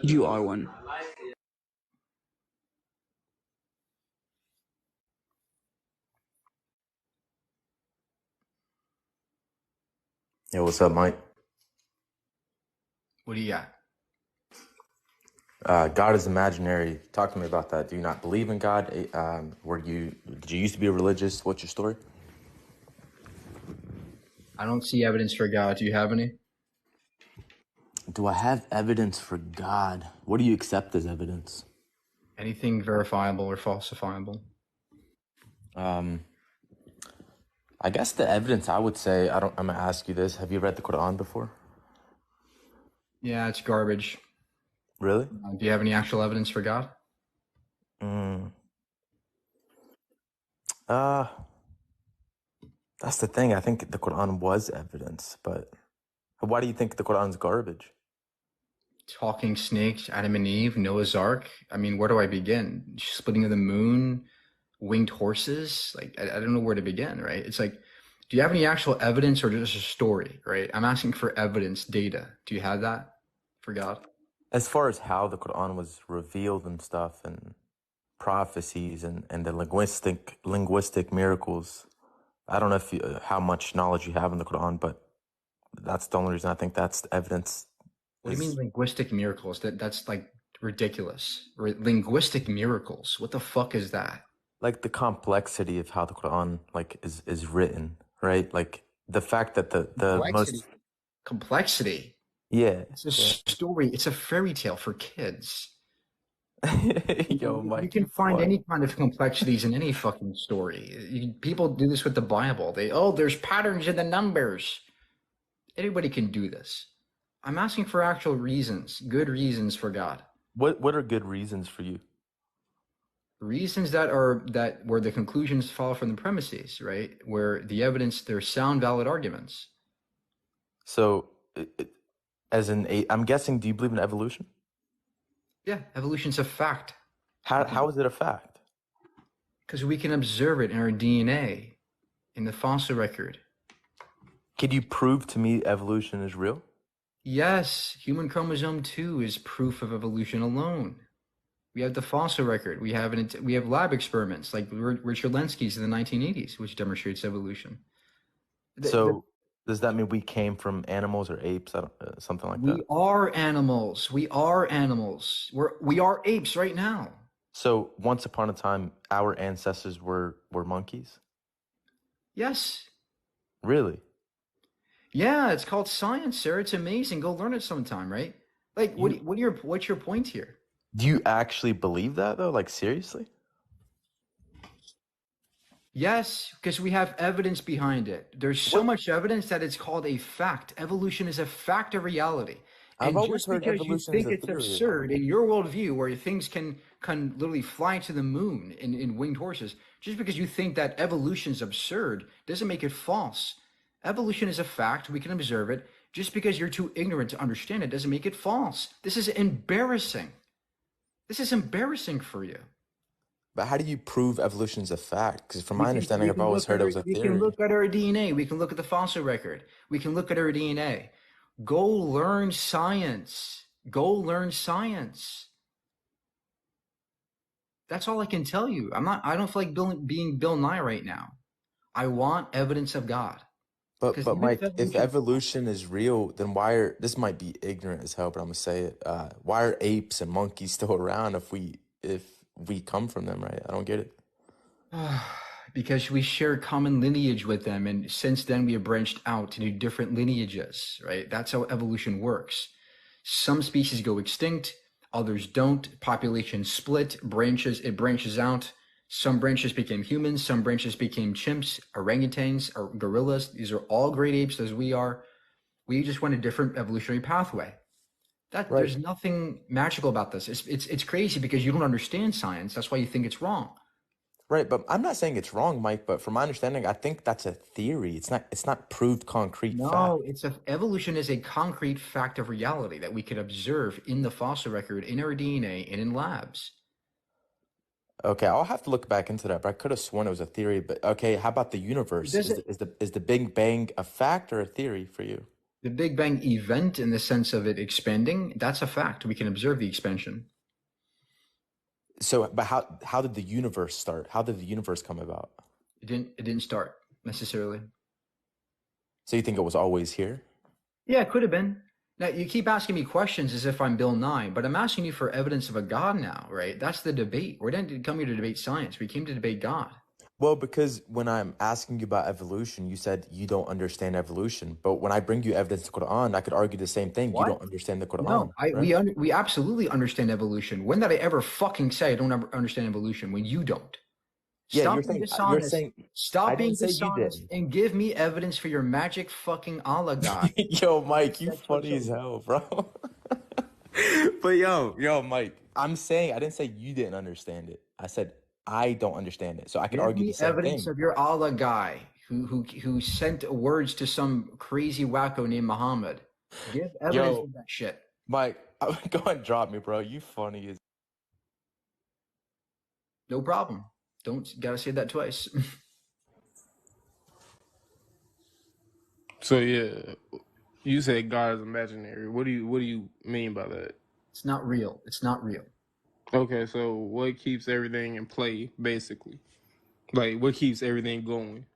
You are one. Yo, what's up, Mike? What do you got? God is imaginary. Talk to me about that. Do you not believe in God? Did you used to be religious? What's your story? I don't see evidence for God. Do you have any? Do I have evidence for God? What do you accept as evidence? Anything verifiable or falsifiable? I guess the evidence I would say, I'm gonna ask you this. Have you read the Quran before? Yeah, it's garbage. Really? Do you have any actual evidence for God? That's the thing. I think the Quran was evidence, but why do you think the Quran's garbage? Talking snakes, Adam and Eve, Noah's Ark. I mean, where do I begin? Splitting of the moon, winged horses. Like, I don't know where to begin, right? It's like, do you have any actual evidence or just a story, right? I'm asking for evidence, data. Do you have that for God? As far as how the Quran was revealed and stuff, and prophecies and the linguistic miracles, I don't know how much knowledge you have in the Quran, but that's the only reason I think that's the evidence. What do you mean linguistic miracles? That's like ridiculous. Linguistic miracles. What the fuck is that? Like the complexity of how the Quran is written, right? Like the fact that the complexity. Yeah. It's a story. It's a fairy tale for kids. Yo, Mike, you can find any kind of complexities in any fucking story. People do this with the Bible. There's patterns in the numbers. Anybody can do this. I'm asking for actual reasons, good reasons for God. What are good reasons for you? Reasons that where the conclusions follow from the premises, right? Where the evidence, they're sound, valid arguments. So, I'm guessing, do you believe in evolution? Yeah, evolution's a fact. How is it a fact? Because we can observe it in our DNA, in the fossil record. Could you prove to me evolution is real? Yes, human chromosome 2 is proof of evolution alone. We have the fossil record. We have lab experiments like Richard Lenski's in the 1980s, which demonstrates evolution. Does that mean we came from animals or apes? Something like that? We are animals. We are animals. We are apes right now. So once upon a time, our ancestors were monkeys? Yes. Really? Yeah, it's called science, sir. It's amazing. Go learn it sometime, right? Like, what's your point here? Do you actually believe that, though? Like, seriously? Yes, because we have evidence behind it. There's so much evidence that it's called a fact. Evolution is a fact of reality. I've always heard because you evolution think is a it's theory. absurd in your worldview, where things can literally fly to the moon in winged horses, just because you think that evolution is absurd doesn't make it false. Evolution is a fact. We can observe it. Just because you're too ignorant to understand it doesn't make it false. This is embarrassing. This is embarrassing for you. But how do you prove evolution is a fact? Because from my understanding, I've always heard it was a theory. We can look at our DNA. We can look at the fossil record. We can look at our DNA. Go learn science. Go learn science. That's all I can tell you. I don't feel like being Bill Nye right now. I want evidence of God. But Mike, if evolution is real, then this might be ignorant as hell, but I'm gonna say it. Why are apes and monkeys still around if we come from them, right? I don't get it. Because we share common lineage with them, and since then we have branched out into different lineages, right? That's how evolution works. Some species go extinct, others don't. Population split, it branches out. Some branches became humans, some branches became chimps, orangutans, or gorillas. These are all great apes as we are. We just went a different evolutionary pathway. There's nothing magical about this. It's crazy because you don't understand science. That's why you think it's wrong. Right, but I'm not saying it's wrong, Mike. But from my understanding, I think that's a theory. It's not proved concrete fact. No, evolution is a concrete fact of reality that we could observe in the fossil record, in our DNA, and in labs. Okay, I'll have to look back into that, but I could have sworn it was a theory. But okay, how about the universe? Is the Big Bang a fact or a theory for you? The Big Bang event, in the sense of it expanding, that's a fact. We can observe the expansion. So, but how did the universe start? How did the universe come about? It didn't start necessarily. So you think it was always here? Yeah, it could have been. Now, you keep asking me questions as if I'm Bill Nye, but I'm asking you for evidence of a God now, right? That's the debate. We didn't come here to debate science. We came to debate God. Well, because when I'm asking you about evolution, you said you don't understand evolution. But when I bring you evidence to Quran, I could argue the same thing. You What? don't understand the Quran, No, right? we absolutely understand evolution. When did I ever fucking say I don't understand evolution when you don't? Yeah, Stop you're being saying dishonest. I Stop being didn't say you dishonest did. and give me evidence for your magic fucking Allah God. Yo, Mike, you funny as hell, bro. But yo, Mike, I'm saying I didn't say you didn't understand it. I said I don't understand it. So I could Give argue me the same evidence thing. of your Allah guy who sent words to some crazy wacko named Muhammad. Give evidence Yo, of that shit. Mike, go and drop me, bro. You funny as No problem. Don't gotta say that twice. So yeah, you say God is imaginary. What do you mean by that? It's not real. It's not real. Okay, so what keeps everything in play, basically? Like, what keeps everything going?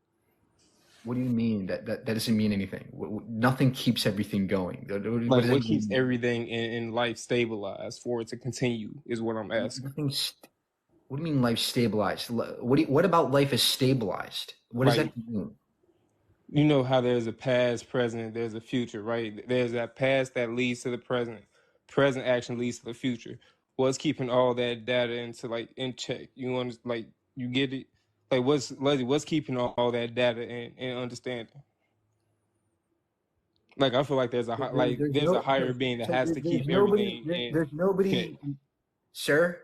What do you mean? That doesn't mean anything. Nothing keeps everything going. What Like, does what it keeps mean? everything in life stabilized for it to continue is what I'm asking. What do you mean life stabilized? What about life is stabilized? What does Like, that mean? you know how there's a past, present, there's a future, right? There's that past that leads to the present. Present action leads to the future. What's keeping all that data in check? You like you get it? Like what's keeping all that data and understanding? Like I feel like there's a there's a higher being that has to keep everything in There's nobody, check. sir.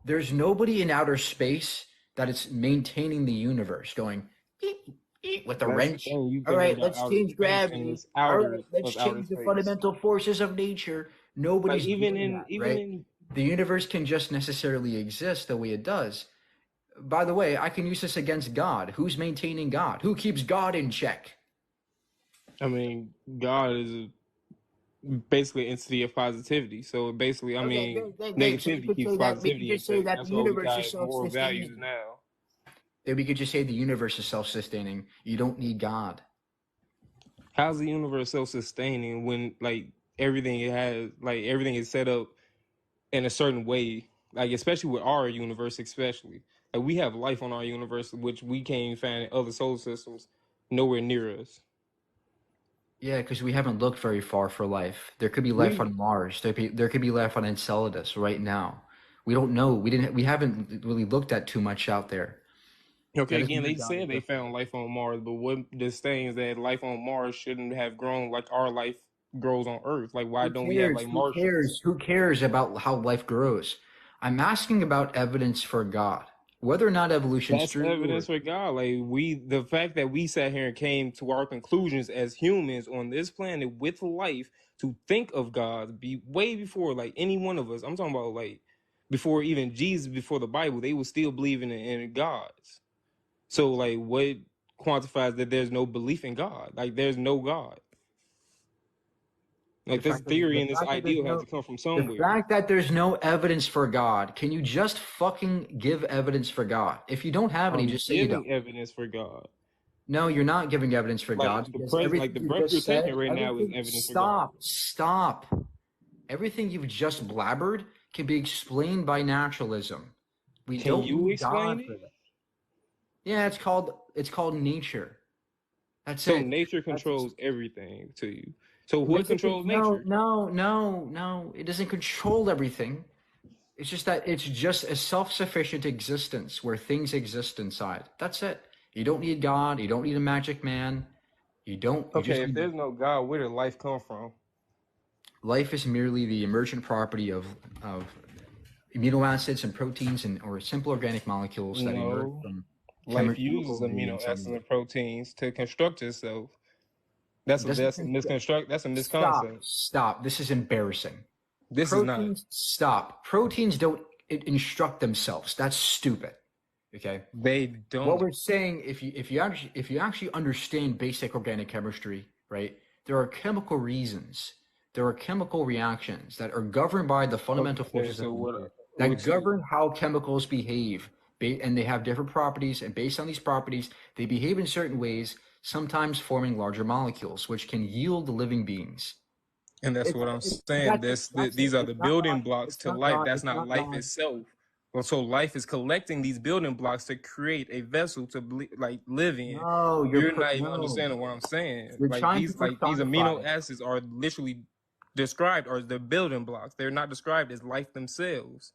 There's nobody in outer space that is maintaining the universe, going with the That's the wrench. thing. You All thinking right, about let's outer change space gravity. and it's All outer right, let's of outer change the space. fundamental forces of nature. Nobody's doing that, right? The universe can just necessarily exist the way it does. By the way, I can use this against God. Who's maintaining God? Who keeps God in check? I mean, God is basically an entity of positivity. So basically, I mean, So we negativity could keeps say that positivity in check. That's the why we universe got is moral values self-sustaining. now. Then we could just say the universe is self-sustaining. You don't need God. How's the universe self-sustaining when everything is set up in a certain way? Like especially with our universe, especially like we have life on our universe, which we can't even find in other solar systems nowhere near us. Yeah, because we haven't looked very far for life. There could be life on Mars. There could be life on Enceladus right now. We don't know. We haven't really looked at too much out there. Okay, That doesn't again, mean they God said they exists. found life on Mars, but what this thing is that life on Mars shouldn't have grown like our life grows on Earth. Like, why don't we have like Who Martians? cares? Who cares about how life grows? I'm asking about evidence for God. Whether or not evolution's That's true. evidence for God. Like the fact that we sat here and came to our conclusions as humans on this planet with life to think of God be way before like any one of us. I'm talking about like before even Jesus, before the Bible, they were still believing in gods. So like what quantifies that there's no belief in God? Like there's no God. Like this theory and this ideal has to come from The somewhere. fact that there's no evidence for God, can you just fucking give evidence for God? If you don't have any, I'm just say you don't. giving evidence for God. No, you're not giving evidence for God Like because the everything you breath you're just said, taking right now is evidence for God. stop. Everything you've just blabbered can be explained by naturalism. We Can don't you need explain God it? for that. Yeah, it's called nature. That's So it. nature controls everything to you. So what controls nature? No. It doesn't control everything. It's just that it's just a self-sufficient existence where things exist inside. That's it. You don't need God. You don't need a magic man. You Okay, just if need there's no God, where did life come from? life is merely the emergent property of amino acids and proteins or simple organic molecules that emerge No. from Life chemical uses amino ingredients. acids and proteins to construct itself. That's a misconcept. Stop. This is embarrassing. This is not. Stop. Proteins don't instruct themselves. That's stupid. Okay. They don't. What we're saying, if you actually understand basic organic chemistry, right? There are chemical reasons. There are chemical reactions that are governed by the fundamental forces of nature that govern how chemicals behave, and they have different properties. And based on these properties, they behave in certain ways sometimes forming larger molecules, which can yield living beings. And that's what I'm saying. These are the building blocks to life. That's not life itself. Well, so life is collecting these building blocks to create a vessel to live in. No, You're not even understanding what I'm saying. You're trying These to amino personify. acids are literally described as the building blocks. They're not described as life themselves.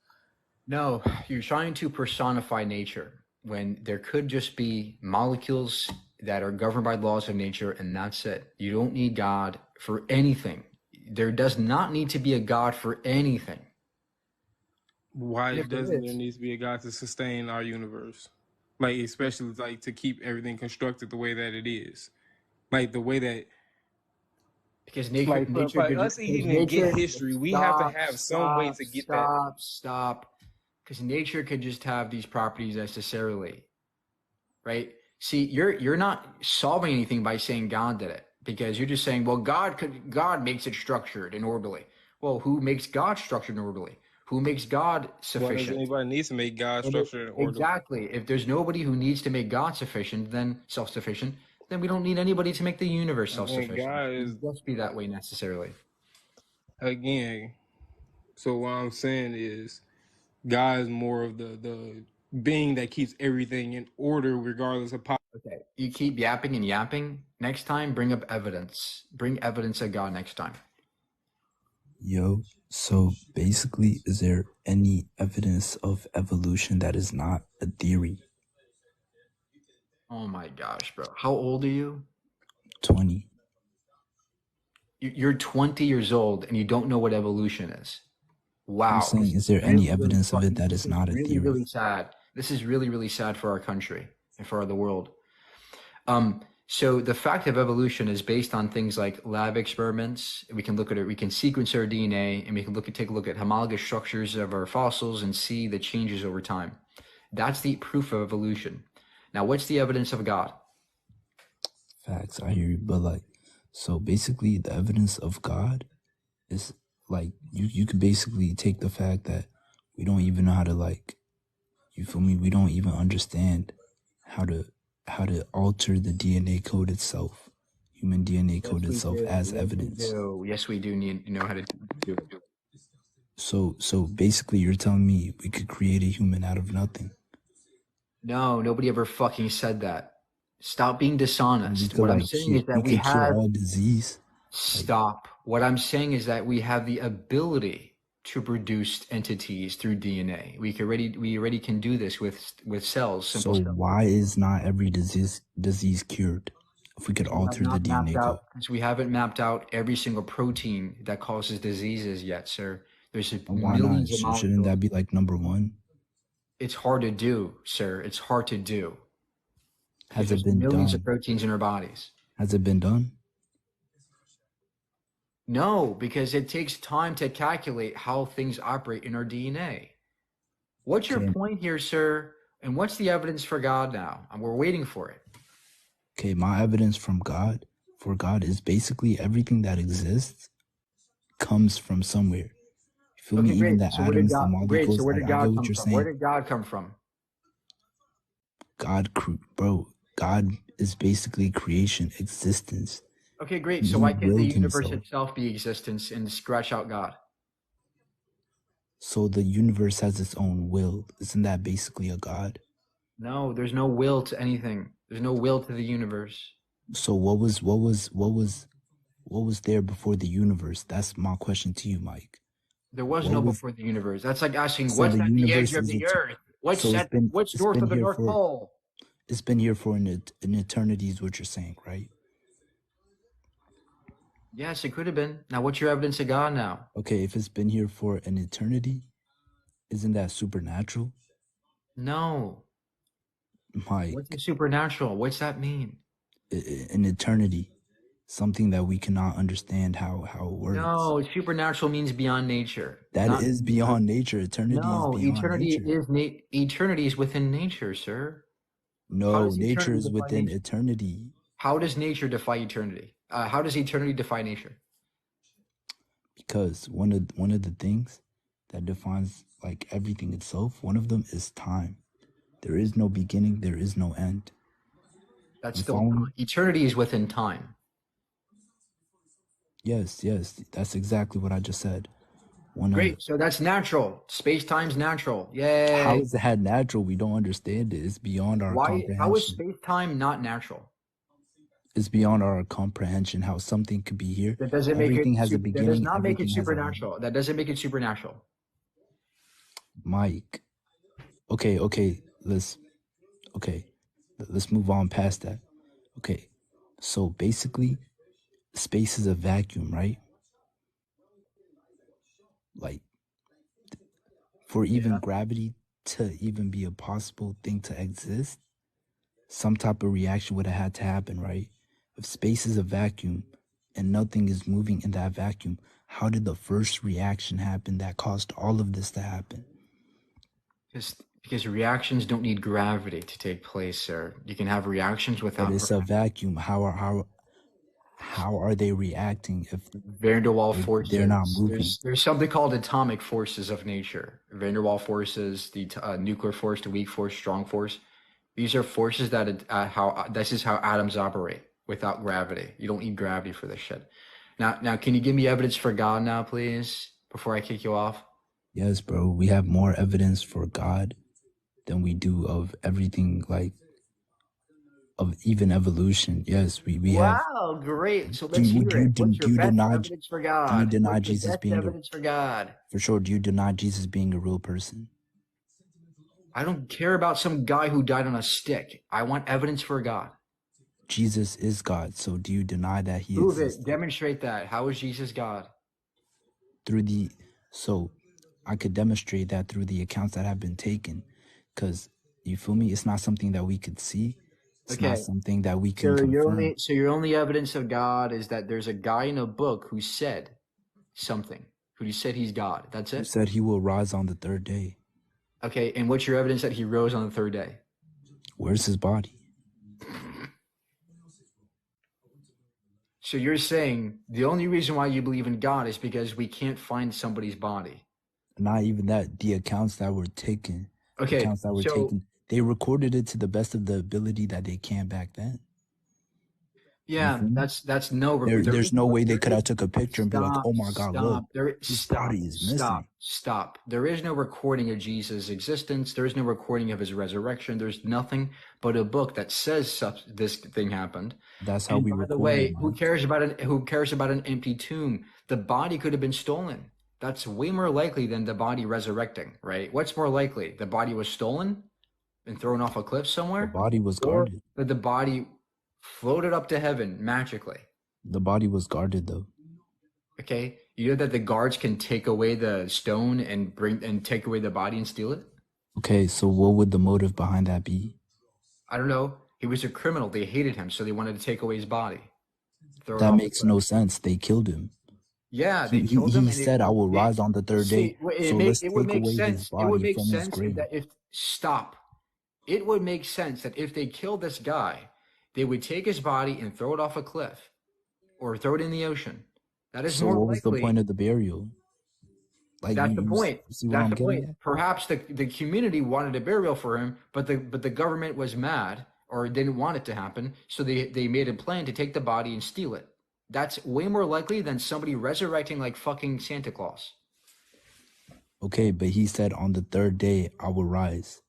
No, you're trying to personify nature when there could just be molecules that are governed by laws of nature, and that's it. You don't need God for anything. There does not need to be a God for anything. Why If there doesn't there is, need to be a God to sustain our universe? Like, especially like to keep everything constructed the way that it is. Like the way that because nature, like for nature, us even get history, we have to have some way to get that. Stop. Because nature could just have these properties necessarily, right? See, you're not solving anything by saying God did it, because you're just saying, well, God makes it structured and orderly. Well, who makes God structured and orderly? Who makes God Why does sufficient? anybody needs to make God structured and orderly? Exactly. If there's nobody who needs to make God sufficient, then self-sufficient, then we don't need anybody to make the universe And self-sufficient. God It is must be that way necessarily. again. So what I'm saying is, God is more of the being that keeps everything in order, regardless of power. Okay. You keep yapping and yapping. Next time, bring up evidence. Bring evidence of God next time. Yo, so basically, is there any evidence of evolution that is not a theory? Oh my gosh, bro. How old are you? 20. You're 20 years old and you don't know what evolution is. Wow. I'm saying, is there any evidence of it that is not a theory? Really sad. This is really, really sad for our country and for the world. So the fact of evolution is based on things like lab experiments. We can look at it. We can sequence our DNA, and we can take a look at homologous structures of our fossils and see the changes over time. That's the proof of evolution. Now, what's the evidence of God? Facts, I hear you, but like, so basically, the evidence of God is like you could basically take the fact that we don't even know how to, like, you feel me? We don't even understand how to alter the DNA code itself, human DNA code itself, as evidence. Yes, we do need to know how to do it. So basically, you're telling me we could create a human out of nothing? No, nobody ever fucking said that. Stop being dishonest. What I'm saying is that we have cure all disease. Stop. What I'm saying is that we have the ability to produce entities through DNA. We already can do this with cells. So why is not every disease cured if we could alter the DNA code? Because we haven't mapped out every single protein that causes diseases yet, sir. There's millions of molecules. Shouldn't that be like number one? It's hard to do, sir. It's hard to do. Has it been millions done? of proteins in our bodies. Has it been done? No, because it takes time to calculate how things operate in our DNA. What's your point here, sir? And what's the evidence for God now? And we're waiting for it. Okay, my evidence for God is basically everything that exists comes from somewhere. You feel me? Even the atoms, the molecules. So where did God come from? Saying. Where did God come from? God is basically creation, existence. Okay, great. So why can't the universe itself be existence and scratch out God? So the universe has its own will. Isn't that basically a God? No, there's no will to anything. There's no will to the universe. So what was there before the universe? That's my question to you, Mike. There was no before the universe. That's like asking what's at the edge of the earth? What's north of the North Pole? It's been here for an eternity is what you're saying, right? Yes, it could have been. Now, what's your evidence of God now? Okay, if it's been here for an eternity, isn't that supernatural? No. Mike. What's supernatural? What's that mean? An eternity. Something that we cannot understand how it works. No, supernatural means beyond nature. That is beyond nature. Eternity is beyond nature. Eternity is within nature, sir. No, nature is within eternity. How does nature defy eternity? How does eternity defy nature? Because one of the things that defines like everything itself, one of them is time. There is no beginning, there is no end. That's You still follow me? time. Eternity is within time. Yes, that's exactly what I just said. Great. So that's natural. Space-time's natural. How Yay. is that natural? We don't understand it. It's beyond our Why? How is comprehension. space-time not natural? It's beyond our comprehension how something could be here. That doesn't make it. Everything has a That does beginning. not make it Everything has an end. supernatural. That doesn't make it supernatural. Mike. Okay. Let's move on past that. Okay. So basically, space is a vacuum, right? Like, for even gravity to even be a possible thing to exist, some type of reaction would have had to happen, right? If space is a vacuum and nothing is moving in that vacuum, how did the first reaction happen that caused all of this to happen? Because reactions don't need gravity to take place, sir. You can have reactions without But it's a vacuum. How are they reacting if Van der Waals forces. they're not moving? There's something called atomic forces of nature. Van der Waals forces, the nuclear force, the weak force, strong force. These are forces that this is how atoms operate without gravity. You don't need gravity for this shit. Now, can you give me evidence for God now, please, before I kick you off? Yes, bro. We have more evidence for God than we do of everything, like of even evolution. Yes, we have. Wow, great. So Do let's you hear it. do What's your you best deny evidence for do you God? deny What's your Jesus best being evidence for God? for sure? Do you deny Jesus being a real person? I don't care about some guy who died on a stick. I want evidence for God. Jesus is God. So do you deny that he Prove exists it. Demonstrate that. How is Jesus God? through the? So I could demonstrate that through the accounts that have been taken, because you feel me. It's not something that we could see. It's not Okay. something that we can So confirm. your only evidence of God is that there's a guy in a book who said something. Who said he's God. That's Who it? said he will rise on the third day? Okay, and what's your evidence that he rose on the third day? Where's his body? So you're saying the only reason why you believe in God is because we can't find somebody's body. Not even that. The accounts that were taken. Okay, Accounts that were so taken. They recorded it to the best of the ability that they can back then. You yeah, feel me? that's no There's no way they could have took a picture and be like, "Oh my God, look, his Stop, body is missing." stop. There is no recording of Jesus' existence. There is no recording of his resurrection. There's nothing but a book that says this thing happened. That's how And we by the record way, it, who man. cares about an empty tomb? The body could have been stolen. That's way more likely than the body resurrecting, right? What's more likely? The body was stolen and thrown off a cliff The somewhere, body was or guarded. that the body floated up to heaven magically. The body was guarded though. Okay, you know that the guards can take away the stone and take away the body and steal it. Okay, so what would the motive behind that be? I don't know. He was a criminal. They hated him, so they wanted to take away his body. Throw it That off. makes no sense. They killed him. Yeah, they killed him. He And said, "I will rise on the third day." So let's it would take make away his sense. It would body make from his sense grave. that It would make sense that if they killed this guy, they would take his body and throw it off a cliff or throw it in the ocean. That is So more what was the likely. point of the burial? Like That's the point. see what That's I'm the getting point. at? Perhaps the community wanted a burial for him, but the government was mad or didn't want it to happen, so they made a plan to take the body and steal it. That's way more likely than somebody resurrecting like fucking Santa Claus. Okay, but he said on the third day I will rise.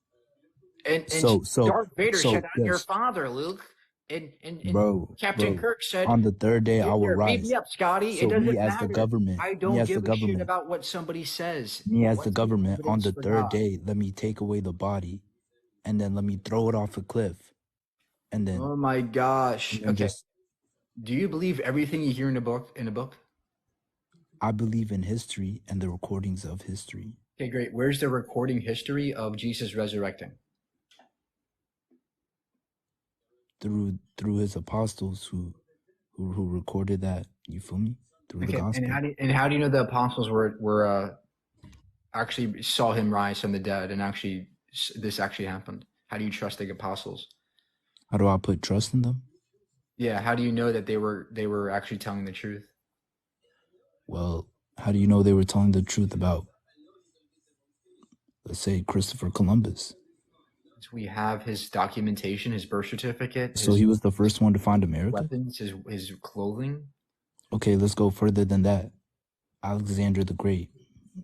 And So Darth Vader said, "I'm your yes, father, Luke." And bro, Captain Kirk said, on the third day I will "Here, beat me rise. up, Scotty. It So doesn't me as the matter. government, I me don't as the give a shit government, about what somebody says. me as the What's the government, on evidence the for third God?" day, let me take away the body, and then let me throw it off a cliff, and Oh my gosh. then Okay. just Do you believe everything you hear in a book? I believe in history and the recordings of history. Okay, great. Where's the recording history of Jesus resurrecting? Through his apostles who recorded that. You feel me? Through the Okay, and gospel. how do you know the apostles were actually saw him rise from the dead and actually this actually happened? How do you trust the apostles? How do I put trust in them? Yeah, how do you know that they were actually telling the truth? Well, how do you know they were telling the truth about, let's say, Christopher Columbus? We have his documentation, his birth certificate, So his he was the first one to find America? weapons, his clothing. Okay, let's go further than that. Alexander the Great.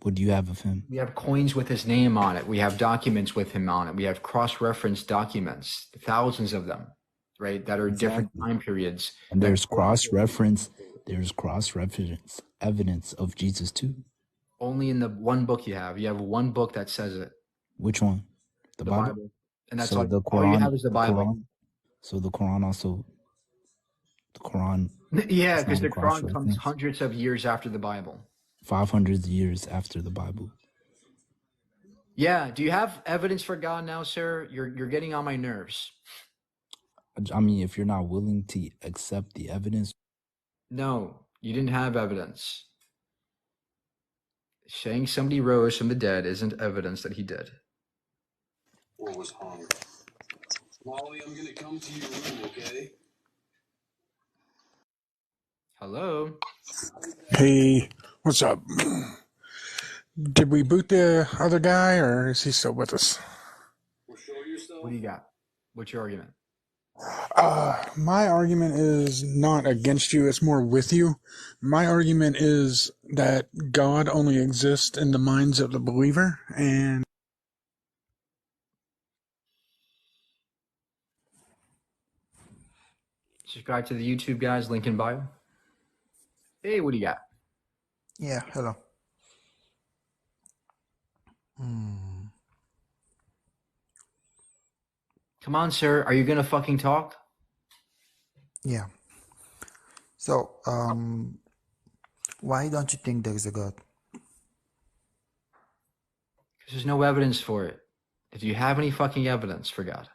What do you have of him? We have coins with his name on it. We have documents with him on it. We have cross-reference documents, thousands of them, right? That are different time periods. And that there's corroborate. cross-reference evidence of Jesus too. Only in the one book you have. You have one book that says it. Which one? The Bible? Bible. And that's So all, the all you Quran, have is the Bible. Quran. So the Quran also, the Quran. Yeah, is because not the a Quran comes cross-reference. hundreds of years after the Bible. 500 years after the Bible. Yeah. Do you have evidence for God now, sir? You're getting on my nerves. I mean, if you're not willing to accept the evidence, No, you didn't have evidence. Saying somebody rose from the dead isn't evidence that he did. What was hunger? Molly, I'm gonna come to your room, okay? Hello. Hey, what's up? Did we boot the other guy, or is he still with us? What do you got? What's your argument? My argument is not against you, it's more with you. My argument is that God only exists in the minds of the believer, and Subscribe to the YouTube guys, link in bio. Hey, what do you got? Yeah, hello. Come on, sir. Are you gonna fucking talk? Yeah. So, why don't you think there is a God? Because there's no evidence for it. If you have any fucking evidence for God.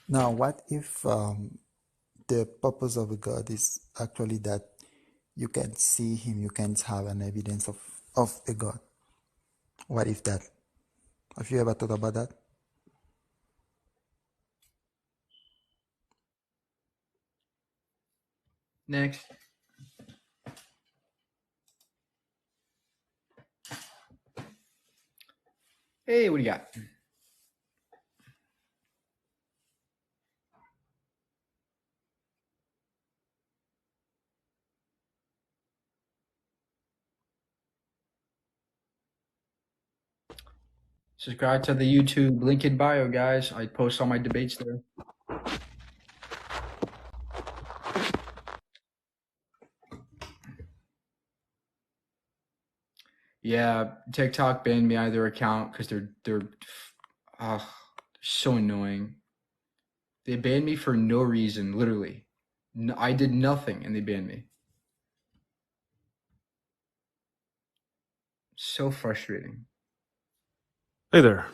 Now, what if the purpose of a God is actually that you can see him, you can have an evidence of a God? What if that? Have you ever thought about that? Next. Hey, what do you got? Subscribe to the YouTube link in bio, guys. I post all my debates there. Yeah, TikTok banned me out of their account because they're so annoying. They banned me for no reason, literally. No, I did nothing and they banned me. So frustrating. Hey there.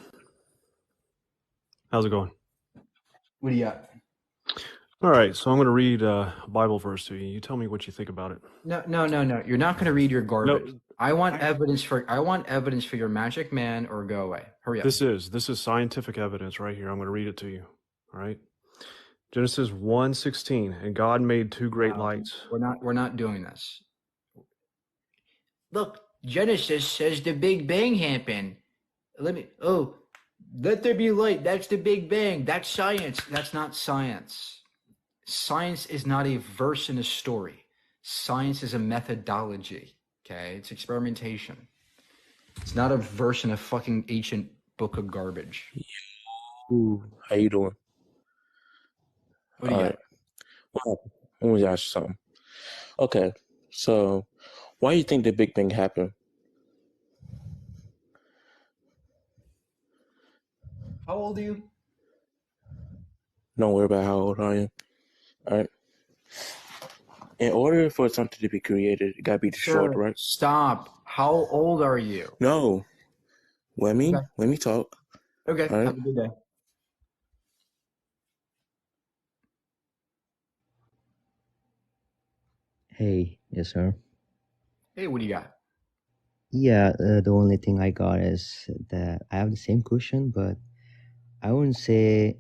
How's it going? What do you got? All right, so I'm going to read a Bible verse to you. You tell me what you think about it. No. You're not going to read your garbage. I want evidence for your magic man, or go away. Hurry up. This is scientific evidence right here. I'm going to read it to you. All right. Genesis 1:16, and God made two great lights. We're not doing this. Look, Genesis says the Big Bang happened. Let there be light. That's the Big Bang. That's science. That's not science. Science is not a verse in a story. Science is a methodology. Okay, it's experimentation. It's not a verse in a fucking ancient book of garbage. Ooh, how you doing? What do you got? What happened? Let me ask you something. Okay, so why do you think the Big Bang happened? How old are you? Don't worry about how old I am. All right. In order for something to be created, it gotta be destroyed, Sir, right? stop. How old are you? No. Let me talk. Okay, All right. have a good day. Hey, yes, sir. Hey, what do you got? Yeah, the only thing I got is that I have the same question, but I wouldn't say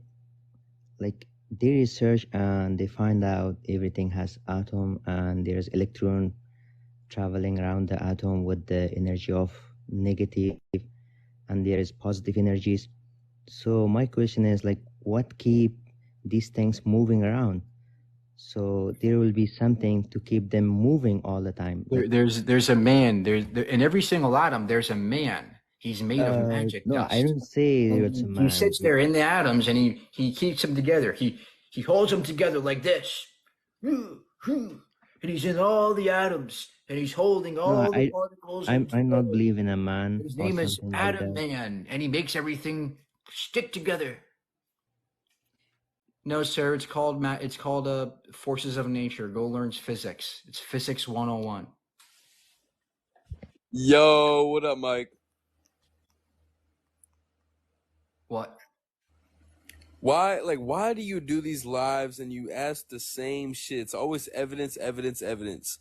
like they research and they find out everything has atom and there's electron traveling around the atom with the energy of negative and there is positive energies. So my question is like, what keep these things moving around? So there will be something to keep them moving all the time. Like, There's a man. In every single atom, there's a man. He's made of magic no, I dust. don't say And it's a he man. sits there in the atoms and he keeps them together. He holds them together like this. And he's in all the atoms and he's holding No, all the particles I'm not together. believe in a man His or name is something like Atom that. Man and he makes everything stick together. No, sir, it's called Forces of Nature. Go learn physics. It's Physics 101. Yo, what up, Mike? What? Why do you do these lives and you ask the same shit? It's always evidence, evidence, evidence.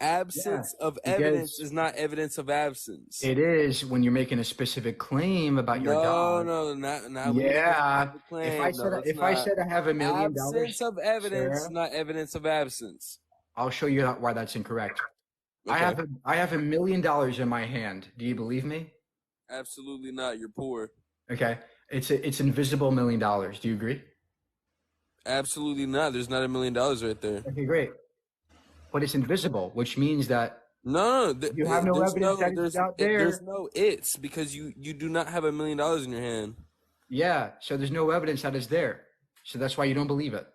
Absence of evidence because is not evidence of absence. it is when you're making a specific claim about your God. No, not when you make a Yeah. specific claim. If I said I have $1 million, Absence of evidence, Sarah, not evidence of absence. I'll show you why that's incorrect. Okay. I have $1 million in my hand. Do you believe me? Absolutely not. You're poor. Okay. It's invisible $1 million. Do you agree? Absolutely not. There's not $1 million right there. Okay, great. But it's invisible, which means that No, you have no evidence that it's out there. There's no it's because you do not have $1 million in your hand. Yeah, so there's no evidence that it's there. So that's why you don't believe it.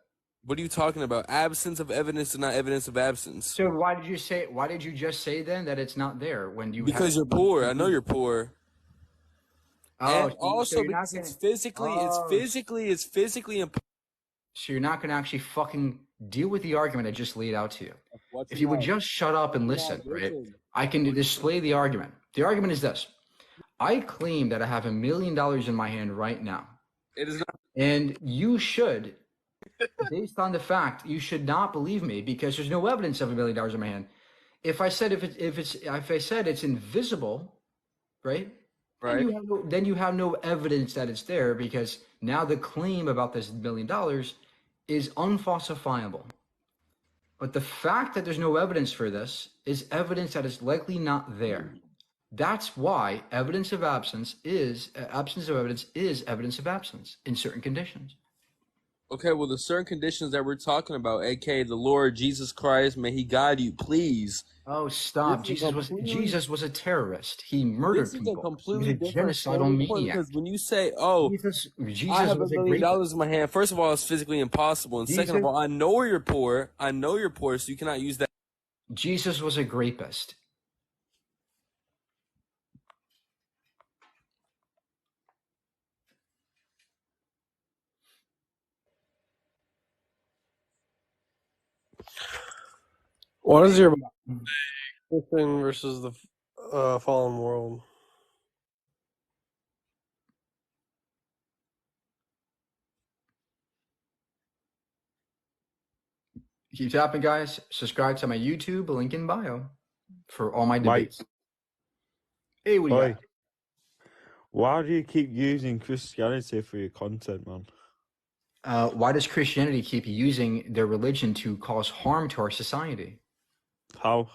What are you talking about? Absence of evidence is not evidence of absence. So why did you just say then that it's not there when you Because you're poor. I know you're poor. Oh, And also because it's physically impossible. So you're not going to actually fucking deal with the argument I just laid out to you. If you would just shut up and listen, right? I can display the argument. The argument is this. I claim that I have $1 million in my hand right now. It is not. And you should, based on the fact, you should not believe me because there's no evidence of $1 million in my hand. If I said it's invisible, right? Right. Then you have no evidence that it's there because now the claim about this $1 million is unfalsifiable. But the fact that there's no evidence for this is evidence that is likely not there. That's why evidence of absence is absence of evidence is evidence of absence in certain conditions. Okay, well, the certain conditions that we're talking about, aka the Lord Jesus Christ, may He guide you, please. Oh, stop! Jesus was a terrorist. He murdered people. This is a completely He was a different genocidal story maniac. because when you say, "Oh, Jesus I have was $1 a million great. in my hand," first of all, it's physically impossible, and second of Jesus- all, I know you're poor. I know you're poor, so you cannot use that. Jesus was a rapist. What is your Christian versus the fallen world? Keep tapping, guys. Subscribe to my YouTube, link in bio, for all my Mike. debates. Hey, what do you Oi. got? Why do you keep using Christianity for your content, man? Why does Christianity keep using their religion to cause harm to our society? How?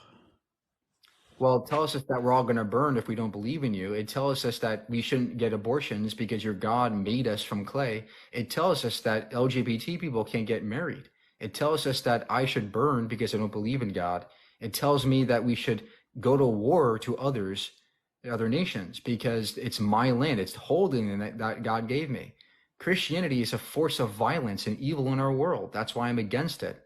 Well, it tells us that we're all going to burn if we don't believe in you. It tells us that we shouldn't get abortions because your God made us from clay. It tells us that LGBT people can't get married. It tells us that I should burn because I don't believe in God. It tells me that we should go to war to other nations because it's my land. It's holding that God gave me. Christianity is a force of violence and evil in our world. That's why I'm against it.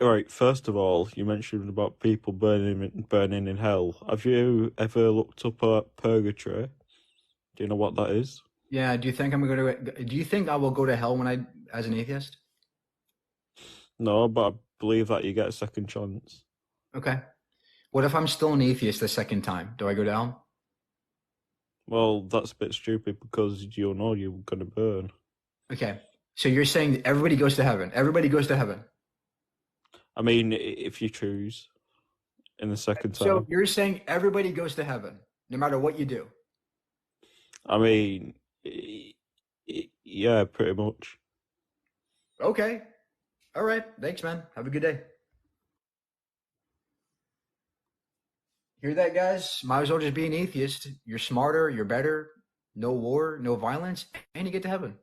All right. First of all, you mentioned about people burning in hell. Have you ever looked up at purgatory? Do you know what that is? Yeah. Do you think I will go to hell as an atheist? No, but I believe that you get a second chance. Okay. What if I'm still an atheist the second time? Do I go to hell? Well, that's a bit stupid because you know you're gonna burn. Okay. So you're saying that everybody goes to heaven. Everybody goes to heaven. I mean, if you choose in the second time. So you're saying everybody goes to heaven, no matter what you do. I mean, yeah, pretty much. Okay. All right. Thanks, man. Have a good day. Hear that, guys? Might as well just be an atheist. You're smarter. You're better. no war, no violence, and you get to heaven.